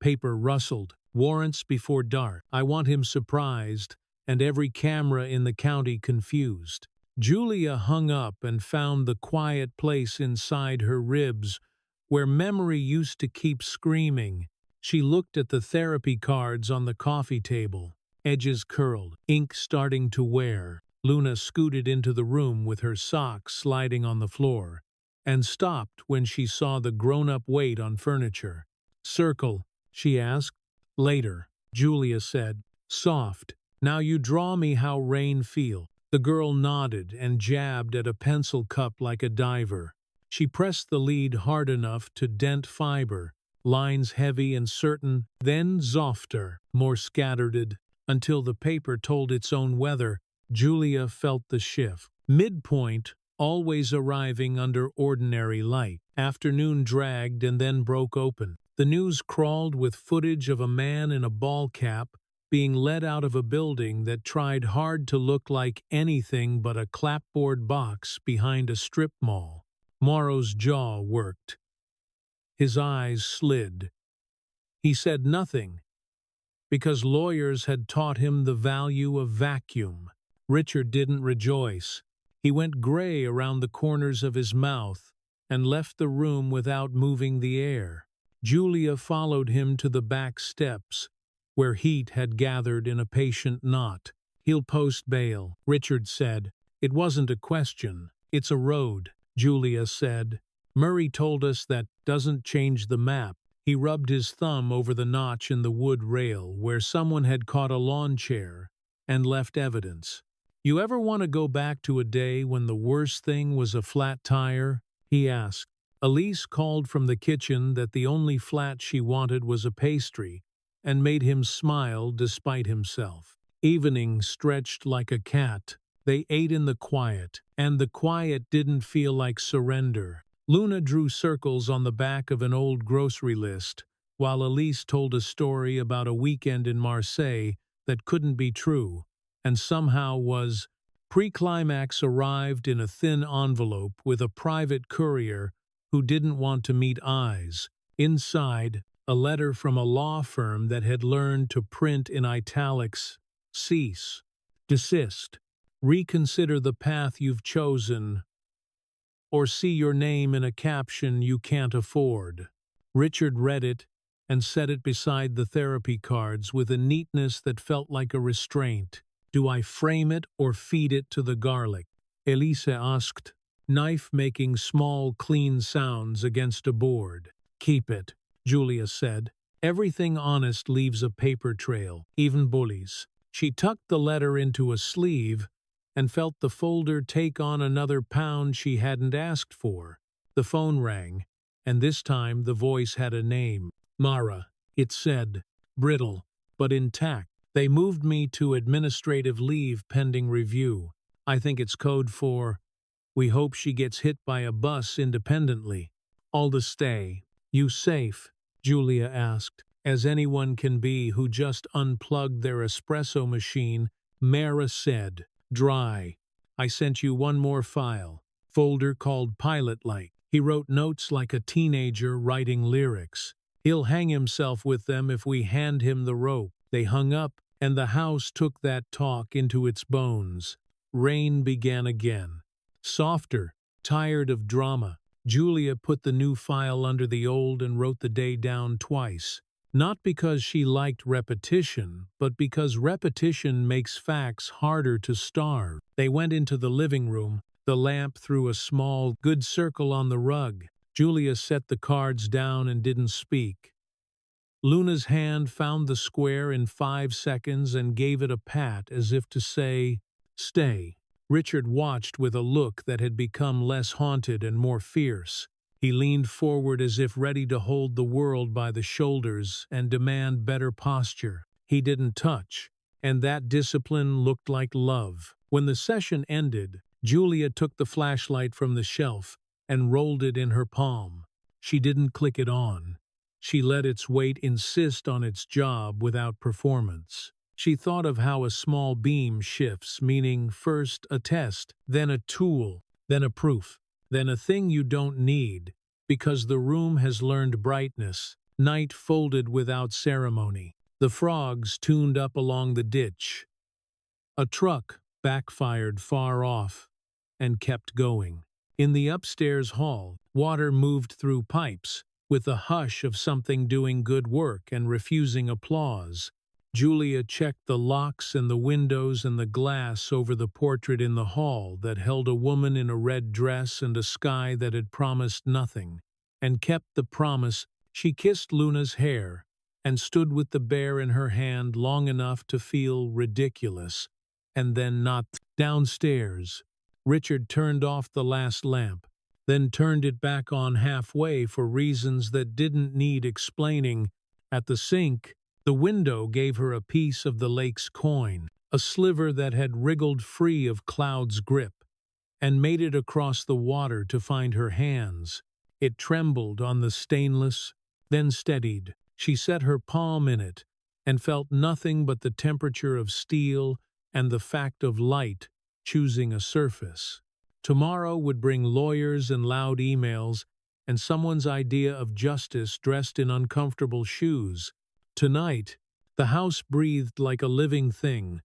Paper rustled. "Warrants before dark. I want him surprised and every camera in the county confused." Julia hung up and found the quiet place inside her ribs where memory used to keep screaming. She looked at the therapy cards on the coffee table, edges curled, ink starting to wear. Luna scooted into the room with her socks sliding on the floor, and stopped when she saw the grown-up weight on furniture. "Circle?" she asked. "Later," Julia said, soft. "Now you draw me how rain feel." The girl nodded and jabbed at a pencil cup like a diver. She pressed the lead hard enough to dent fiber, lines heavy and certain, then softer, more scattered, until the paper told its own weather. Julia felt the shift. Midpoint, always arriving under ordinary light. Afternoon dragged and then broke open. The news crawled with footage of a man in a ball cap being led out of a building that tried hard to look like anything but a clapboard box behind a strip mall. Morrow's jaw worked. His eyes slid. He said nothing, because lawyers had taught him the value of vacuum. Richard didn't rejoice. He went gray around the corners of his mouth and left the room without moving the air. Julia followed him to the back steps, where heat had gathered in a patient knot. "He'll post bail," Richard said. "It wasn't a question. It's a road," Julia said. "Murray told us that doesn't change the map." He rubbed his thumb over the notch in the wood rail where someone had caught a lawn chair and left evidence. "You ever want to go back to a day when the worst thing was a flat tire?" he asked. Elise called from the kitchen that the only flat she wanted was a pastry, and made him smile despite himself. Evening stretched like a cat. They ate in the quiet, and the quiet didn't feel like surrender. Luna drew circles on the back of an old grocery list, while Elise told a story about a weekend in Marseille that couldn't be true, and somehow was. Pre-climax arrived in a thin envelope with a private courier who didn't want to meet eyes. Inside, a letter from a law firm that had learned to print in italics. "Cease. Desist. Reconsider the path you've chosen, or see your name in a caption you can't afford." Richard read it and set it beside the therapy cards with a neatness that felt like a restraint. Do I frame it or feed it to the garlic? Elise asked, knife making small, clean sounds against a board. Keep it, Julia said. Everything honest leaves a paper trail, even bullies. She tucked the letter into a sleeve and felt the folder take on another pound she hadn't asked for. The phone rang, and this time the voice had a name. Mara, it said, brittle, but intact. They moved me to administrative leave pending review. I think it's code for, we hope she gets hit by a bus independently. All to stay. You safe? Julia asked. As anyone can be who just unplugged their espresso machine, Mara said, dry. I sent you one more file. Folder called Pilot Light. He wrote notes like a teenager writing lyrics. He'll hang himself with them if we hand him the rope. They hung up, and the house took that talk into its bones. Rain began again. Softer, tired of drama, Julia put the new file under the old and wrote the day down twice. Not because she liked repetition, but because repetition makes facts harder to starve. They went into the living room. The lamp threw a small, good circle on the rug. Julia set the cards down and didn't speak. Luna's hand found the square in 5 seconds and gave it a pat as if to say, stay. Richard watched with a look that had become less haunted and more fierce. He leaned forward as if ready to hold the world by the shoulders and demand better posture. He didn't touch, and that discipline looked like love. When the session ended, Julia took the flashlight from the shelf and rolled it in her palm. She didn't click it on. She let its weight insist on its job without performance. She thought of how a small beam shifts, meaning first a test, then a tool, then a proof, then a thing you don't need, because the room has learned brightness. Night folded without ceremony. The frogs tuned up along the ditch. A truck backfired far off and kept going. In the upstairs hall, water moved through pipes, with the hush of something doing good work and refusing applause. Julia checked the locks and the windows and the glass over the portrait in the hall that held a woman in a red dress and a sky that had promised nothing, and kept the promise. She kissed Luna's hair and stood with the bear in her hand long enough to feel ridiculous, and then not. Downstairs, Richard turned off the last lamp, then turned it back on halfway for reasons that didn't need explaining. At the sink, the window gave her a piece of the lake's coin, a sliver that had wriggled free of Cloud's grip, and made it across the water to find her hands. It trembled on the stainless, then steadied. She set her palm in it, and felt nothing but the temperature of steel and the fact of light choosing a surface. Tomorrow would bring lawyers and loud emails, and someone's idea of justice dressed in uncomfortable shoes. Tonight, the house breathed like a living thing,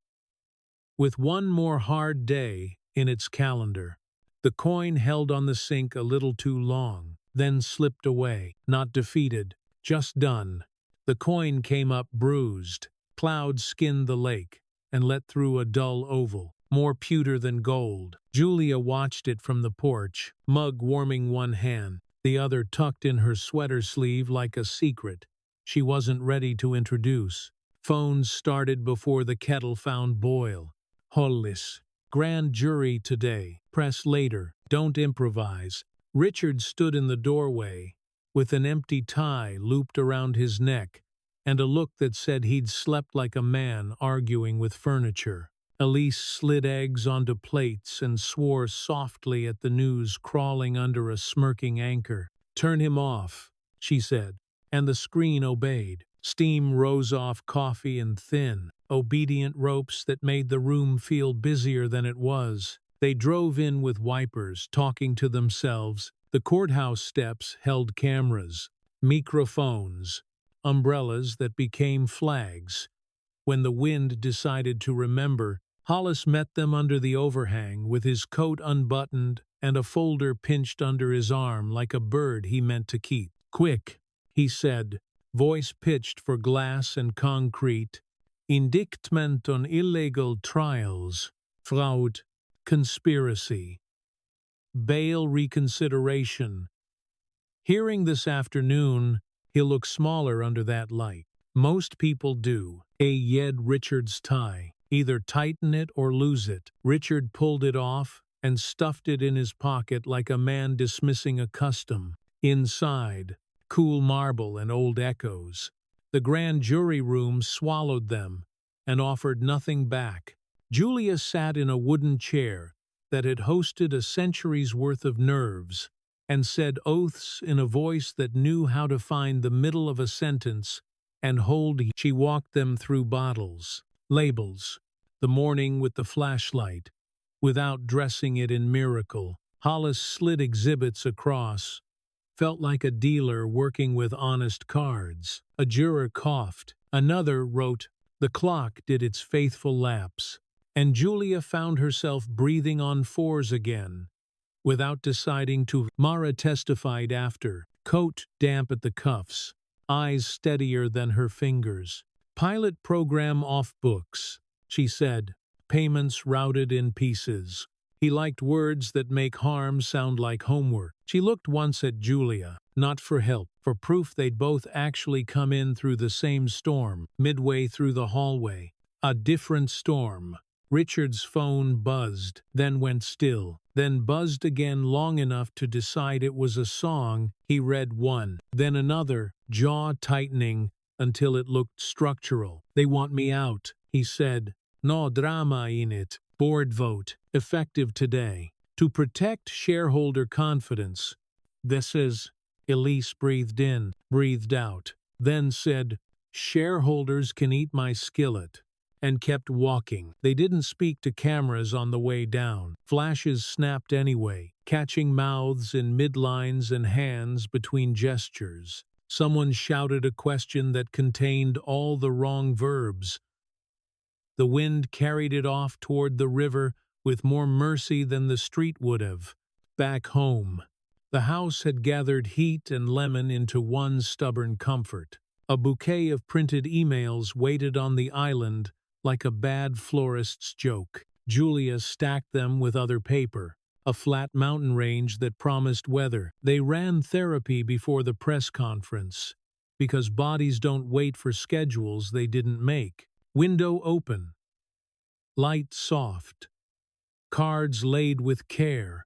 with one more hard day in its calendar. The coin held on the sink a little too long, then slipped away, not defeated, just done. The coin came up bruised. Cloud skinned the lake and let through a dull oval, more pewter than gold. Julia watched it from the porch, mug warming one hand, the other tucked in her sweater sleeve like a secret she wasn't ready to introduce. Phones started before the kettle found boil. Hollis. Grand jury today. Press later. Don't improvise. Richard stood in the doorway, with an empty tie looped around his neck, and a look that said he'd slept like a man arguing with furniture. Elise slid eggs onto plates and swore softly at the news crawling under a smirking anchor. Turn him off, she said, and the screen obeyed. Steam rose off coffee and thin, obedient ropes that made the room feel busier than it was. They drove in with wipers, talking to themselves. The courthouse steps held cameras, microphones, umbrellas that became flags. When the wind decided to remember, Hollis met them under the overhang with his coat unbuttoned and a folder pinched under his arm like a bird he meant to keep. Quick, he said, voice pitched for glass and concrete. Indictment on illegal trials, fraud, conspiracy, bail reconsideration. Hearing this afternoon, he'll look smaller under that light. Most people do. Yed Richard's tie. Either tighten it or lose it. Richard pulled it off and stuffed it in his pocket like a man dismissing a custom. Inside, cool marble and old echoes. The grand jury room swallowed them and offered nothing back. Julia sat in a wooden chair that had hosted a century's worth of nerves and said oaths in a voice that knew how to find the middle of a sentence and hold. She walked them through bottles, labels, the morning with the flashlight, without dressing it in miracle. Hollis slid exhibits across, felt like a dealer working with honest cards. A juror coughed. Another wrote, "The clock did its faithful laps," and Julia found herself breathing on fours again, without deciding to. Mara testified after, coat damp at the cuffs, eyes steadier than her fingers. Pilot program off books, she said, payments routed in pieces. He liked words that make harm sound like homework. She looked once at Julia, not for help, for proof they'd both actually come in through the same storm, midway through the hallway. A different storm. Richard's phone buzzed, then went still, then buzzed again long enough to decide it was a song. He read one, then another, jaw tightening until it looked structural. "They want me out," he said. "No drama in it. Board vote, effective today. To protect shareholder confidence." "This is..." Elise breathed in, breathed out, then said, "Shareholders can eat my skillet," and kept walking. They didn't speak to cameras on the way down. Flashes snapped anyway, catching mouths in midlines and hands between gestures. Someone shouted a question that contained all the wrong verbs. The wind carried it off toward the river with more mercy than the street would have. Back home, the house had gathered heat and lemon into one stubborn comfort. A bouquet of printed emails waited on the island like a bad florist's joke. Julia stacked them with other paper, a flat mountain range that promised weather. They ran therapy before the press conference, because bodies don't wait for schedules they didn't make. Window open. Light soft. Cards laid with care.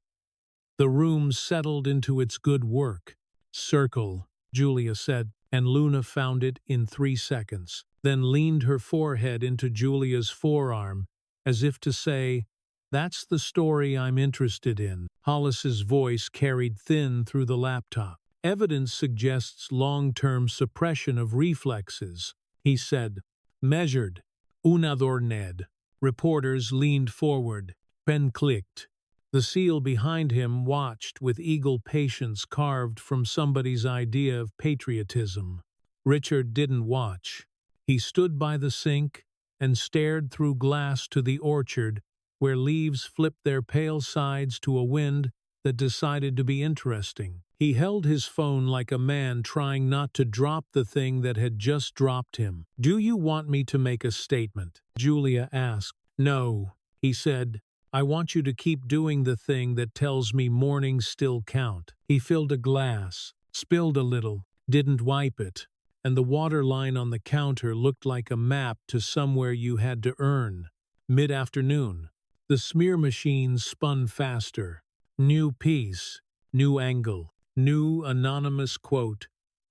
The room settled into its good work. "Circle," Julia said, and Luna found it in 3 seconds, then leaned her forehead into Julia's forearm, as if to say, "That's the story I'm interested in." Hollis's voice carried thin through the laptop. "Evidence suggests long-term suppression of reflexes," he said. "Measured. Unador Ned." Reporters leaned forward. Pen clicked. The seal behind him watched with eagle patience carved from somebody's idea of patriotism. Richard didn't watch. He stood by the sink and stared through glass to the orchard, where leaves flipped their pale sides to a wind that decided to be interesting. He held his phone like a man trying not to drop the thing that had just dropped him. "Do you want me to make a statement?" Julia asked. "No," he said. "I want you to keep doing the thing that tells me mornings still count." He filled a glass, spilled a little, didn't wipe it, and the water line on the counter looked like a map to somewhere you had to earn. Mid-afternoon. The smear machine spun faster. New piece, new angle, new anonymous quote,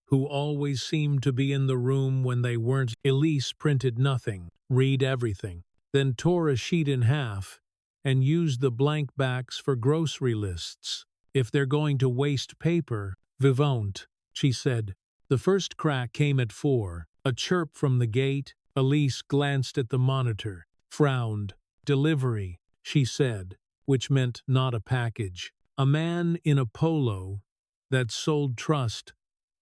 who always seemed to be in the room when they weren't. Elise printed nothing, read everything, then tore a sheet in half and used the blank backs for grocery lists. "If they're going to waste paper, vivont," she said. The first crack came at 4, a chirp from the gate. Elise glanced at the monitor, frowned. "Delivery," she said, which meant not a package. A man in a polo that sold trust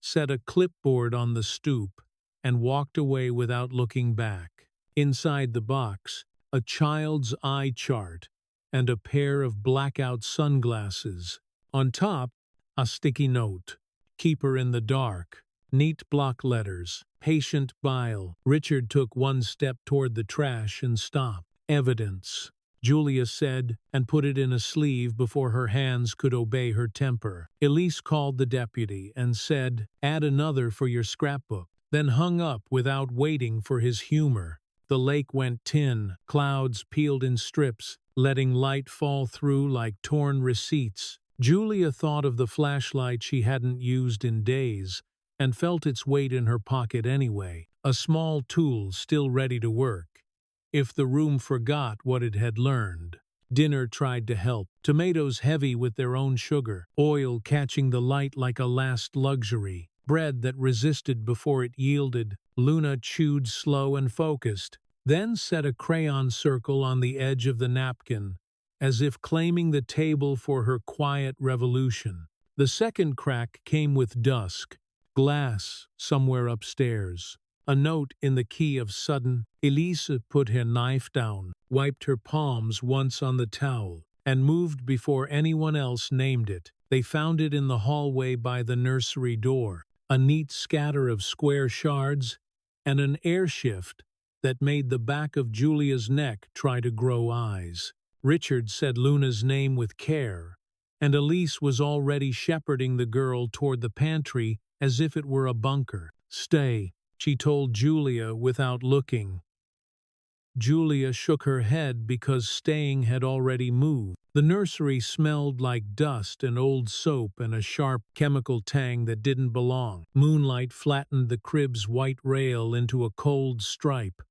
set a clipboard on the stoop and walked away without looking back. Inside the box, a child's eye chart and a pair of blackout sunglasses. On top, a sticky note. "Keep her in the dark." Neat block letters. Patient bile. Richard took one step toward the trash and stopped. Evidence, Julia said, and put it in a sleeve before her hands could obey her temper. Elise called the deputy and said, "Add another for your scrapbook," then hung up without waiting for his humor. The lake went tin, clouds peeled in strips, letting light fall through like torn receipts. Julia thought of the flashlight she hadn't used in days, and felt its weight in her pocket anyway, a small tool still ready to work if the room forgot what it had learned. Dinner tried to help, tomatoes heavy with their own sugar, oil catching the light like a last luxury, bread that resisted before it yielded. Luna chewed slow and focused, then set a crayon circle on the edge of the napkin, as if claiming the table for her quiet revolution. The second crack came with dusk, glass somewhere upstairs. A note in the key of sudden. Elise put her knife down, wiped her palms once on the towel, and moved before anyone else named it. They found it in the hallway by the nursery door, a neat scatter of square shards, and an air shift that made the back of Julia's neck try to grow eyes. Richard said Luna's name with care, and Elise was already shepherding the girl toward the pantry as if it were a bunker. "Stay," she told Julia without looking. Julia shook her head because staying had already moved. The nursery smelled like dust and old soap and a sharp chemical tang that didn't belong. Moonlight flattened the crib's white rail into a cold stripe.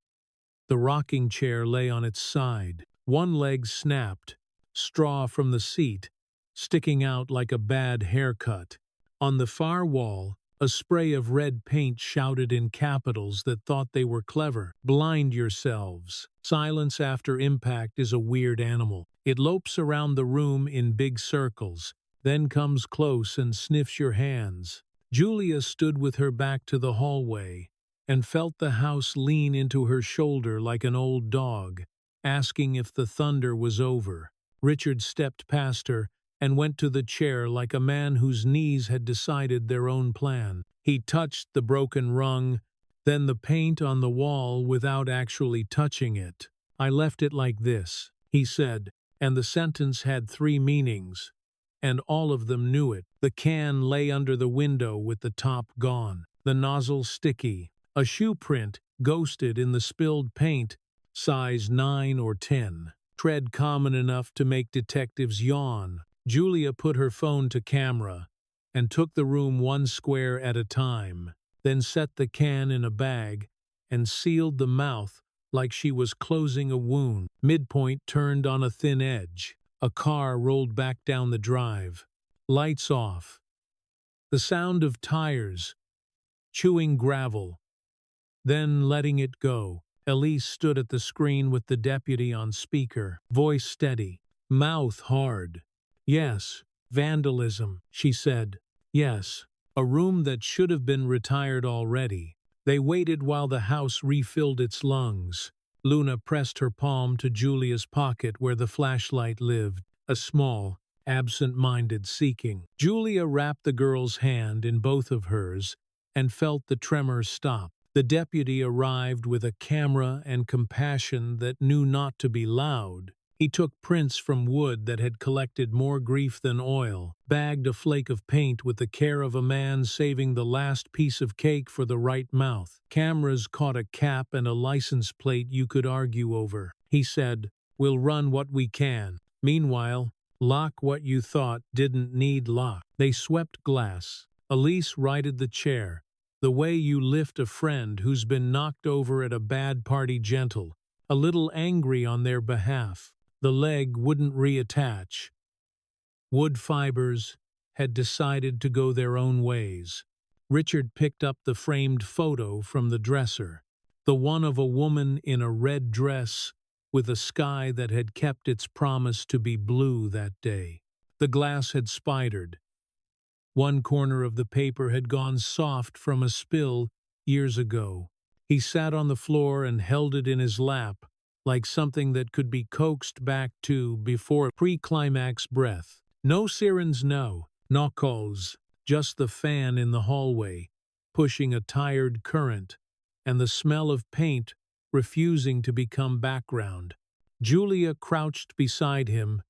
The rocking chair lay on its side. One leg snapped, straw from the seat, sticking out like a bad haircut. On the far wall, a spray of red paint shouted in capitals that thought they were clever. "Blind yourselves." Silence after impact is a weird animal. It lopes around the room in big circles, then comes close and sniffs your hands. Julia stood with her back to the hallway and felt the house lean into her shoulder like an old dog, asking if the thunder was over. Richard stepped past her and went to the chair like a man whose knees had decided their own plan. He touched the broken rung, then the paint on the wall without actually touching it. "I left it like this," he said, and the sentence had 3 meanings, and all of them knew it. The can lay under the window with the top gone, the nozzle sticky, a shoe print ghosted in the spilled paint, size 9 or 10. Tread common enough to make detectives yawn. Julia put her phone to camera and took the room one square at a time, then set the can in a bag and sealed the mouth like she was closing a wound. Midpoint turned on a thin edge. A car rolled back down the drive. Lights off. The sound of tires, chewing gravel, then letting it go. Elise stood at the screen with the deputy on speaker, voice steady, mouth hard. "Yes, vandalism," she said. "Yes, a room that should have been retired already." They waited while the house refilled its lungs. Luna pressed her palm to Julia's pocket where the flashlight lived, a small, absent-minded seeking. Julia wrapped the girl's hand in both of hers and felt the tremor stop. The deputy arrived with a camera and compassion that knew not to be loud. He took prints from wood that had collected more grief than oil, bagged a flake of paint with the care of a man saving the last piece of cake for the right mouth. Cameras caught a cap and a license plate you could argue over. He said, "We'll run what we can. Meanwhile, lock what you thought didn't need lock." They swept glass. Elise righted the chair, the way you lift a friend who's been knocked over at a bad party gentle, a little angry on their behalf. The leg wouldn't reattach. Wood fibers had decided to go their own ways. Richard picked up the framed photo from the dresser, the one of a woman in a red dress with a sky that had kept its promise to be blue that day. The glass had spidered. One corner of the paper had gone soft from a spill years ago. He sat on the floor and held it in his lap, like something that could be coaxed back to before pre-climax breath. No sirens, no calls, just the fan in the hallway, pushing a tired current, and the smell of paint refusing to become background. Julia crouched beside him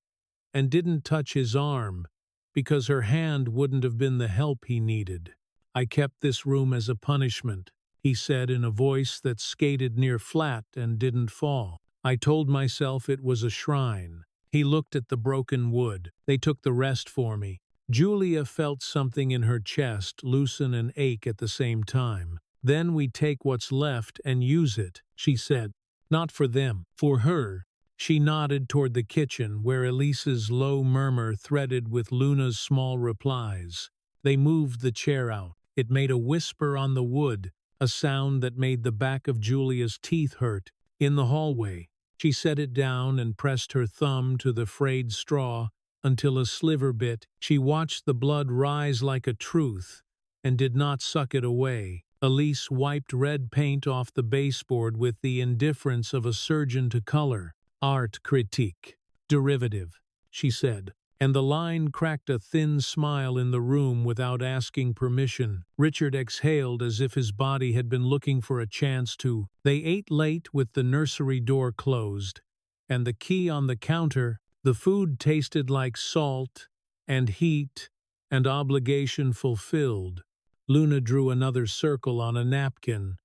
and didn't touch his arm because her hand wouldn't have been the help he needed. "I kept this room as a punishment," he said in a voice that skated near flat and didn't fall. "I told myself it was a shrine." He looked at the broken wood. "They took the rest for me." Julia felt something in her chest loosen and ache at the same time. "Then we take what's left and use it," she said. "Not for them, for her." She nodded toward the kitchen, where Elise's low murmur threaded with Luna's small replies. They moved the chair out. It made a whisper on the wood, a sound that made the back of Julia's teeth hurt. In the hallway, she set it down and pressed her thumb to the frayed straw until a sliver bit. She watched the blood rise like a truth and did not suck it away. Elise wiped red paint off the baseboard with the indifference of a surgeon to color. "Art critique. Derivative," she said, and the line cracked a thin smile in the room without asking permission. Richard exhaled as if his body had been looking for a chance to. They ate late with the nursery door closed, and the key on the counter. The food tasted like salt and heat and obligation fulfilled. Luna drew another circle on a napkin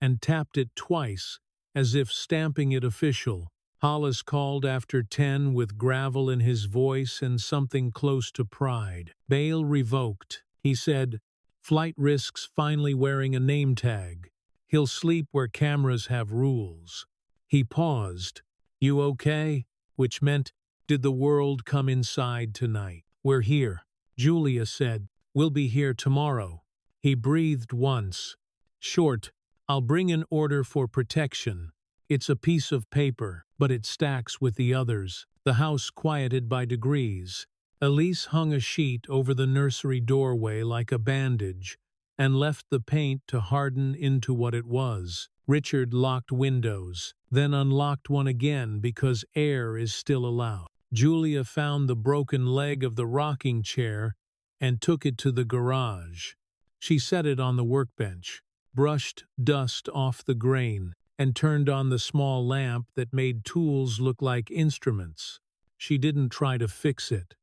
and tapped it twice, as if stamping it official. Hollis called after 10 with gravel in his voice and something close to pride. "Bail revoked," he said. "Flight risks finally wearing a name tag. He'll sleep where cameras have rules." He paused. "You okay?" Which meant, "Did the world come inside tonight?" "We're here," Julia said. "We'll be here tomorrow." He breathed once. "Short, I'll bring an order for protection. It's a piece of paper, but it stacks with the others." The house quieted by degrees. Elise hung a sheet over the nursery doorway like a bandage and left the paint to harden into what it was. Richard locked windows, then unlocked one again because air is still allowed. Julia found the broken leg of the rocking chair and took it to the garage. She set it on the workbench, brushed dust off the grain, and turned on the small lamp that made tools look like instruments. She didn't try to fix it.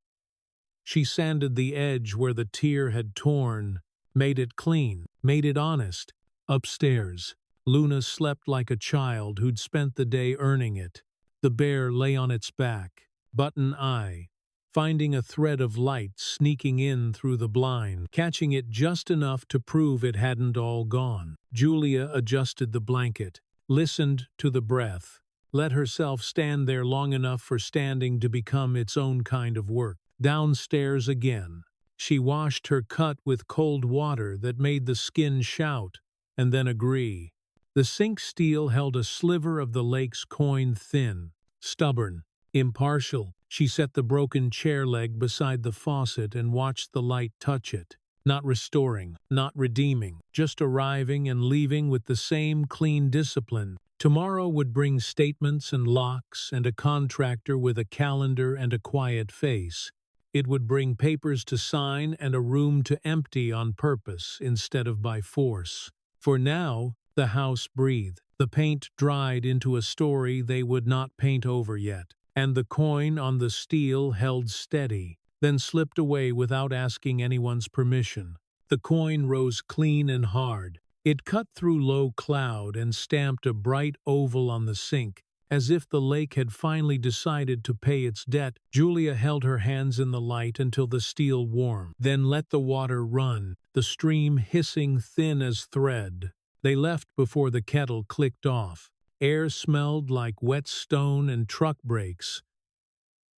She sanded the edge where the tear had torn, made it clean, made it honest. Upstairs, Luna slept like a child who'd spent the day earning it. The bear lay on its back, button-eye, finding a thread of light sneaking in through the blind, catching it just enough to prove it hadn't all gone. Julia adjusted the blanket, listened to the breath, let herself stand there long enough for standing to become its own kind of work. Downstairs again. She washed her cut with cold water that made the skin shout, and then agree. The sink steel held a sliver of the lake's coin thin, stubborn, impartial. She set the broken chair leg beside the faucet and watched the light touch it. Not restoring, not redeeming, just arriving and leaving with the same clean discipline. Tomorrow would bring statements and locks and a contractor with a calendar and a quiet face. It would bring papers to sign and a room to empty on purpose instead of by force. For now, the house breathed. The paint dried into a story they would not paint over yet, and the coin on the steel held steady, then slipped away without asking anyone's permission. The coin rose clean and hard. It cut through low cloud and stamped a bright oval on the sink, as if the lake had finally decided to pay its debt. Julia held her hands in the light until the steel warmed, then let the water run, the stream hissing thin as thread. They left before the kettle clicked off. Air smelled like wet stone and truck brakes.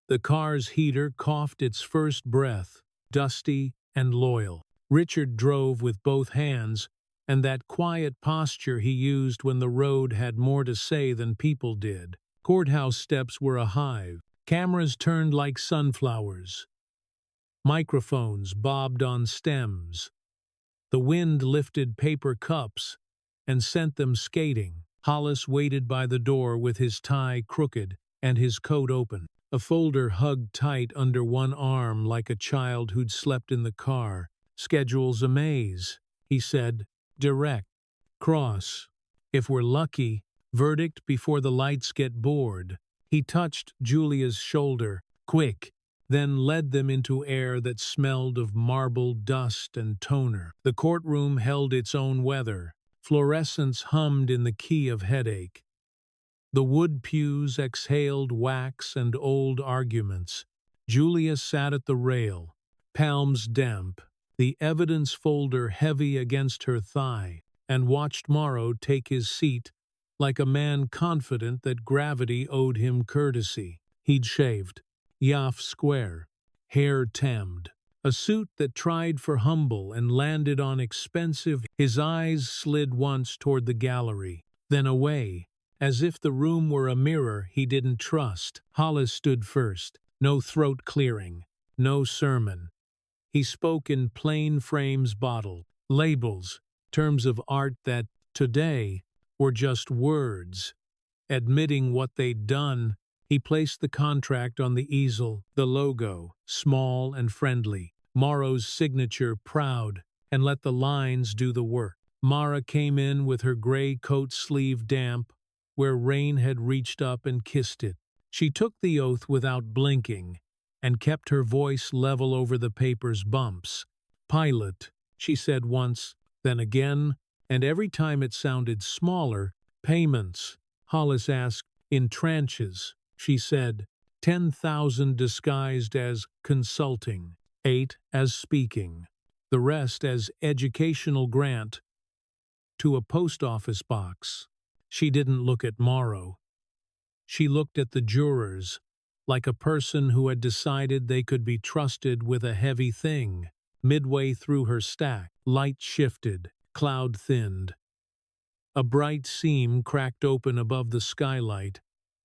The car's heater coughed its first breath, dusty and loyal. Richard drove with both hands, and that quiet posture he used when the road had more to say than people did. Courthouse steps were a hive. Cameras turned like sunflowers. Microphones bobbed on stems. The wind lifted paper cups and sent them skating. Hollis waited by the door with his tie crooked and his coat open, a folder hugged tight under one arm like a child who'd slept in the car. Schedule's a maze, he said. Direct. Cross. If we're lucky, verdict before the lights get bored. He touched Julia's shoulder, quick, then led them into air that smelled of marble dust and toner. The courtroom held its own weather. Fluorescence hummed in the key of headache. The wood pews exhaled wax and old arguments. Julia sat at the rail, palms damp, the evidence folder heavy against her thigh, and watched Morrow take his seat like a man confident that gravity owed him courtesy. He'd shaved, yaff square, hair tamed, a suit that tried for humble and landed on expensive. His eyes slid once toward the gallery, then away, as if the room were a mirror he didn't trust. Hollis stood first, no throat clearing, no sermon. He spoke in plain frames bottled, labels, terms of art that, today, were just words. Admitting what they'd done, he placed the contract on the easel, the logo, small and friendly, Morrow's signature proud, and let the lines do the work. Mara came in with her gray coat sleeve damp, where rain had reached up and kissed it. She took the oath without blinking, and kept her voice level over the paper's bumps. Pilot, she said once, then again, and every time it sounded smaller. Payments, Hollis asked. In tranches, she said. 10,000 disguised as consulting, 8 as speaking, the rest as educational grant to a post office box. She didn't look at Morrow. She looked at the jurors, like a person who had decided they could be trusted with a heavy thing. Midway through her stack, light shifted, cloud thinned. A bright seam cracked open above the skylight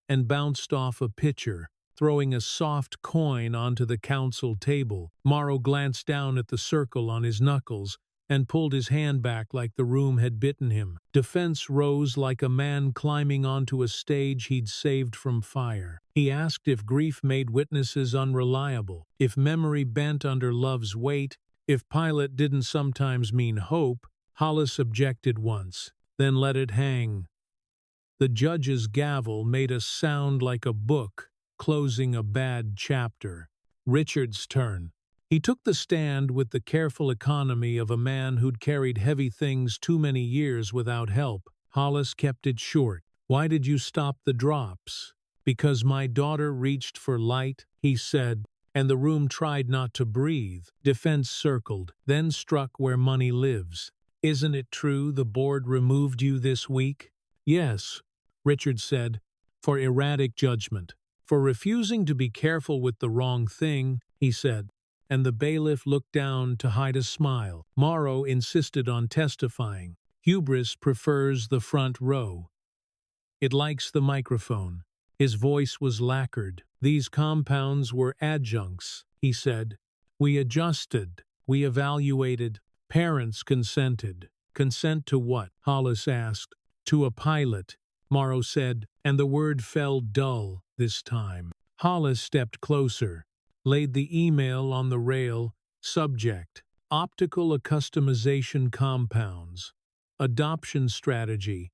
and bounced off a pitcher, throwing a soft coin onto the council table. Morrow glanced down at the circle on his knuckles and pulled his hand back like the room had bitten him. Defense rose like a man climbing onto a stage he'd saved from fire. He asked if grief made witnesses unreliable, if memory bent under love's weight, if Pilate didn't sometimes mean hope. Hollis objected once, then let it hang. The judge's gavel made a sound like a book closing a bad chapter. Richard's turn. He took the stand with the careful economy of a man who'd carried heavy things too many years without help. Hollis kept it short. Why did you stop the drops? Because my daughter reached for light, he said, and the room tried not to breathe. Defense circled, then struck where money lives. Isn't it true the board removed you this week? Yes, Richard said, for erratic judgment. For refusing to be careful with the wrong thing, he said, and the bailiff looked down to hide a smile. Morrow insisted on testifying. Hubris prefers the front row. It likes the microphone. His voice was lacquered. These compounds were adjuncts, he said. We adjusted. We evaluated. Parents consented. Consent to what? Hollis asked. To a pilot, Morrow said, and the word fell dull this time. Hollis stepped closer, laid the email on the rail. Subject: optical accustomization compounds, adoption strategy,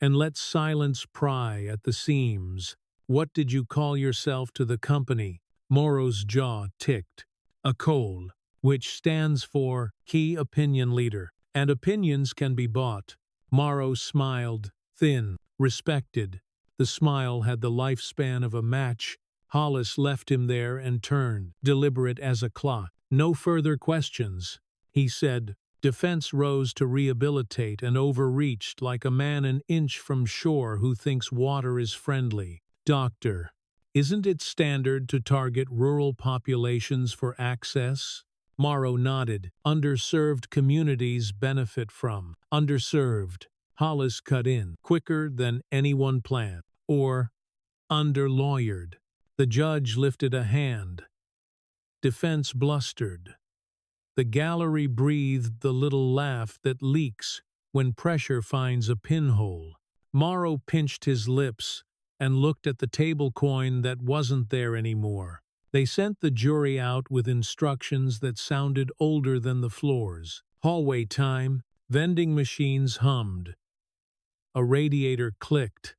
and let silence pry at the seams. What did you call yourself to the company? Morrow's jaw ticked. A COL, which stands for Key Opinion Leader, and opinions can be bought. Morrow smiled, thin, respected. The smile had the lifespan of a match. Hollis left him there and turned, deliberate as a clock. No further questions, he said. Defense rose to rehabilitate and overreached like a man an inch from shore who thinks water is friendly. Doctor, isn't it standard to target rural populations for access? Morrow nodded. Underserved communities benefit from. Underserved. Hollis cut in, quicker than anyone planned. Or, underlawyered. The judge lifted a hand. Defense blustered. The gallery breathed the little laugh that leaks when pressure finds a pinhole. Morrow pinched his lips and looked at the table coin that wasn't there anymore. They sent the jury out with instructions that sounded older than the floors. Hallway time, Vending machines hummed. A radiator clicked.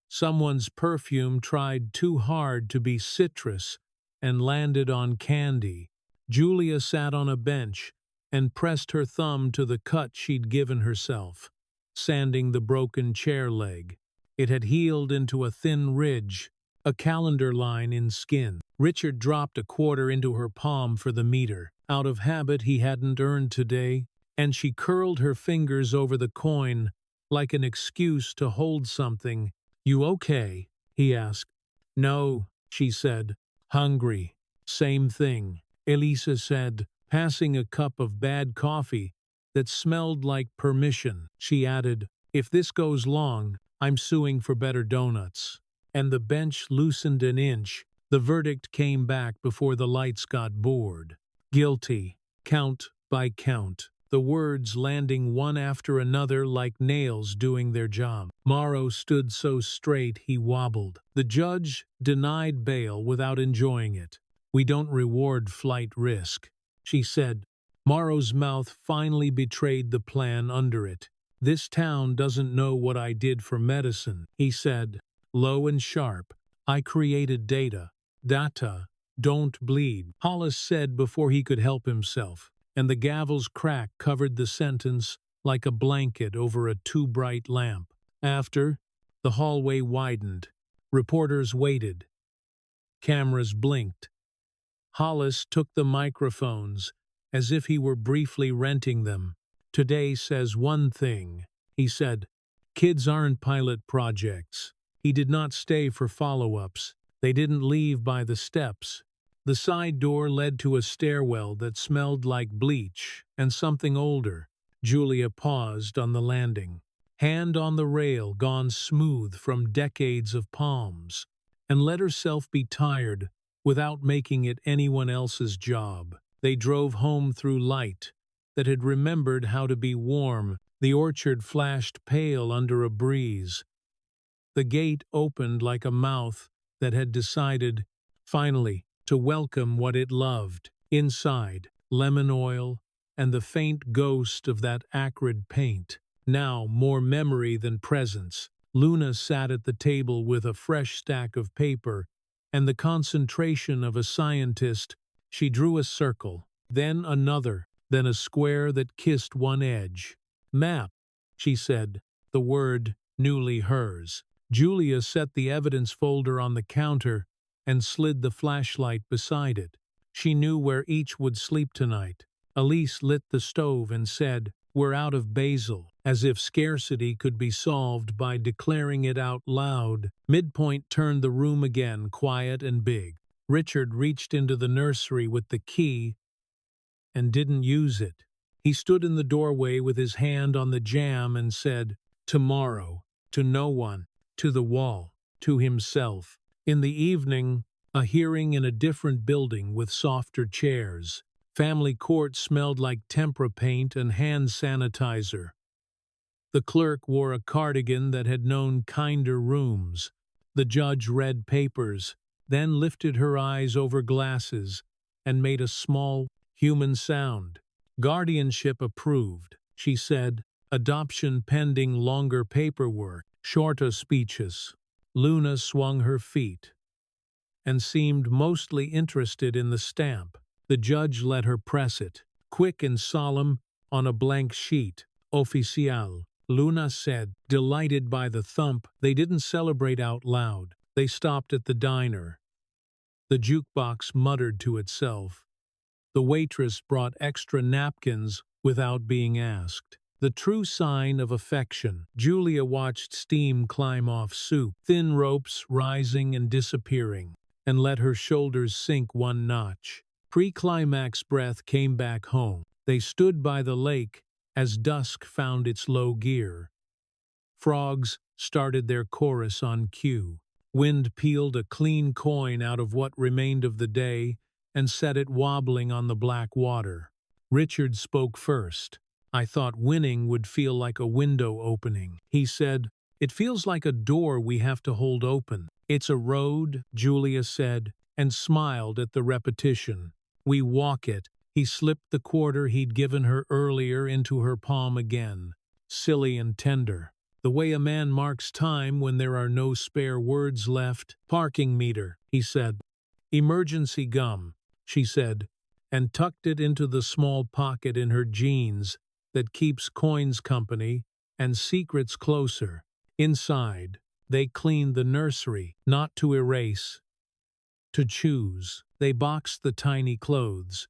Someone's perfume tried too hard to be citrus and landed on candy. Julia sat on a bench and pressed her thumb to the cut she'd given herself, sanding the broken chair leg. It had healed into a thin ridge, a calendar line in skin. Richard dropped a quarter into her palm for the meter. Out of habit, he hadn't earned today, and she curled her fingers over the coin like an excuse to hold something. "You okay?" he asked. "No," she said. "Hungry." "Same thing," Elisa said, passing a cup of bad coffee that smelled like permission. She added, "If this goes long, I'm suing for better donuts." And the bench loosened an inch. The verdict came back before the lights got bored. Guilty, count by count, the words landing one after another like nails doing their job. Morrow stood so straight he wobbled. The judge denied bail without enjoying it. "We don't reward flight risk," she said. Morrow's mouth finally betrayed the plan under it. "This town doesn't know what I did for medicine," he said, low and sharp. "I created data. Data don't bleed," Hollis said before he could help himself, and the gavel's crack covered the sentence like a blanket over a too bright lamp. After, the hallway widened. Reporters waited. Cameras blinked. Hollis took the microphones as if he were briefly renting them. "Today says one thing," he said. "Kids aren't pilot projects." He did not stay for follow-ups. They didn't leave by the steps. The side door led to a stairwell that smelled like bleach and something older. Julia paused on the landing, hand on the rail gone smooth from decades of palms, and let herself be tired without making it anyone else's job. They drove home through light that had remembered how to be warm. The orchard flashed pale under a breeze. The gate opened like a mouth that had decided, finally, to welcome what it loved. Inside, lemon oil and the faint ghost of that acrid paint. Now more memory than presence. Luna sat at the table with a fresh stack of paper and the concentration of a scientist. She drew a circle, then another, then a square that kissed one edge. "Map," she said, the word newly hers. Julia set the evidence folder on the counter and slid the flashlight beside it. She knew where each would sleep tonight. Elise lit the stove and said, "We're out of basil," as if scarcity could be solved by declaring it out loud. Midpoint turned the room again, quiet and big. Richard reached into the nursery with the key and didn't use it. He stood in the doorway with his hand on the jamb and said, "Tomorrow," to no one, to the wall, to himself. In the evening, a hearing in a different building with softer chairs. Family court smelled like tempera paint and hand sanitizer. The clerk wore a cardigan that had known kinder rooms. The judge read papers, then lifted her eyes over glasses and made a small, human sound. "Guardianship approved," she said. "Adoption pending longer paperwork, shorter speeches." Luna swung her feet and seemed mostly interested in the stamp. The judge let her press it, quick and solemn, on a blank sheet. "Oficial," Luna said, delighted by the thump. They didn't celebrate out loud. They stopped at the diner. The jukebox muttered to itself. The waitress brought extra napkins without being asked. The true sign of affection. Julia watched steam climb off soup, thin ropes rising and disappearing, and let her shoulders sink one notch. Pre-climax breath came back home. They stood by the lake as dusk found its low gear. Frogs started their chorus on cue. Wind peeled a clean coin out of what remained of the day and set it wobbling on the black water. Richard spoke first. "I thought winning would feel like a window opening," he said. "It feels like a door we have to hold open." "It's a road," Julia said, and smiled at the repetition. "We walk it," He slipped the quarter he'd given her earlier into her palm again, silly and tender, the way a man marks time when there are no spare words left. "Parking meter," he said. "Emergency gum," she said, and tucked it into the small pocket in her jeans that keeps coins company and secrets closer. Inside, they cleaned the nursery, not to erase, to choose. They boxed the tiny clothes.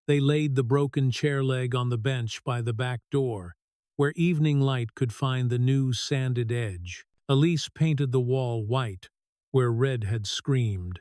They laid the broken chair leg on the bench by the back door, where evening light could find the new sanded edge. Elise painted the wall white, where red had screamed.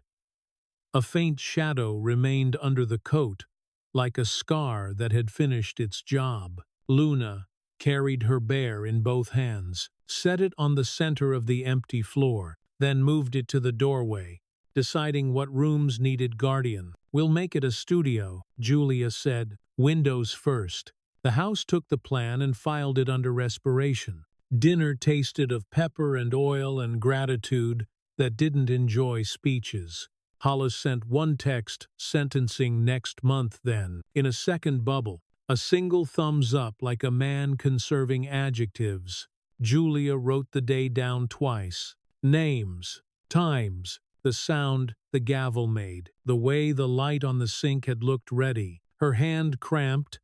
A faint shadow remained under the coat, like a scar that had finished its job. Luna carried her bear in both hands, set it on the center of the empty floor, then moved it to the doorway, deciding what rooms needed guardian. "We'll make it a studio," Julia said. "Windows first." The house took the plan and filed it under respiration. Dinner tasted of pepper and oil and gratitude that didn't enjoy speeches. Hollis sent one text, sentencing next month then, in a second bubble. A single thumbs up like a man conserving adjectives. Julia wrote the day down twice. Names, times, the sound the gavel made, the way the light on the sink had looked ready. Her hand cramped.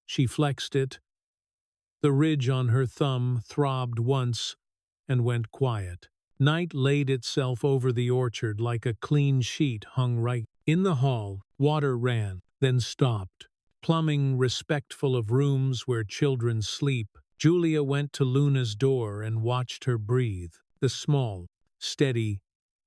She flexed it. The ridge on her thumb throbbed once and went quiet. Night laid itself over the orchard like a clean sheet hung right. In the hall, water ran, then stopped. Plumbing respectful of rooms where children sleep. Julia went to Luna's door and watched her breathe. The small, steady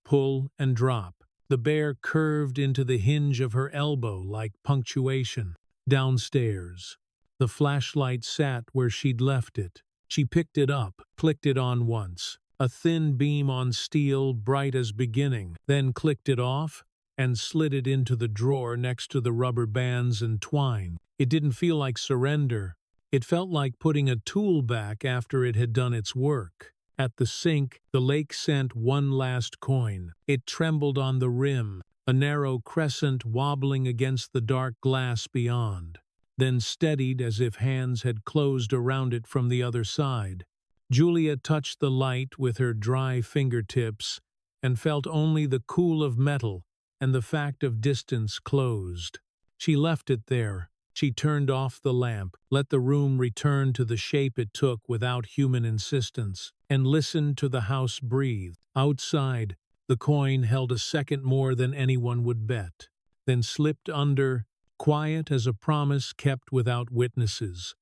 pull and drop. The bear curved into the hinge of her elbow like punctuation. Downstairs, the flashlight sat where she'd left it. She picked it up, clicked it on once. A thin beam on steel, bright as beginning, then clicked it off and slid it into the drawer next to the rubber bands and twine. It didn't feel like surrender. It felt like putting a tool back after it had done its work. At the sink, the lake sent one last coin. It trembled on the rim, a narrow crescent wobbling against the dark glass beyond, then steadied as if hands had closed around it from the other side. Julia touched the light with her dry fingertips and felt only the cool of metal and the fact of distance closed. She left it there. She turned off the lamp, let the room return to the shape it took without human insistence, and listened to the house breathe. Outside, the coin held a second more than anyone would bet, then slipped under, quiet as a promise kept without witnesses.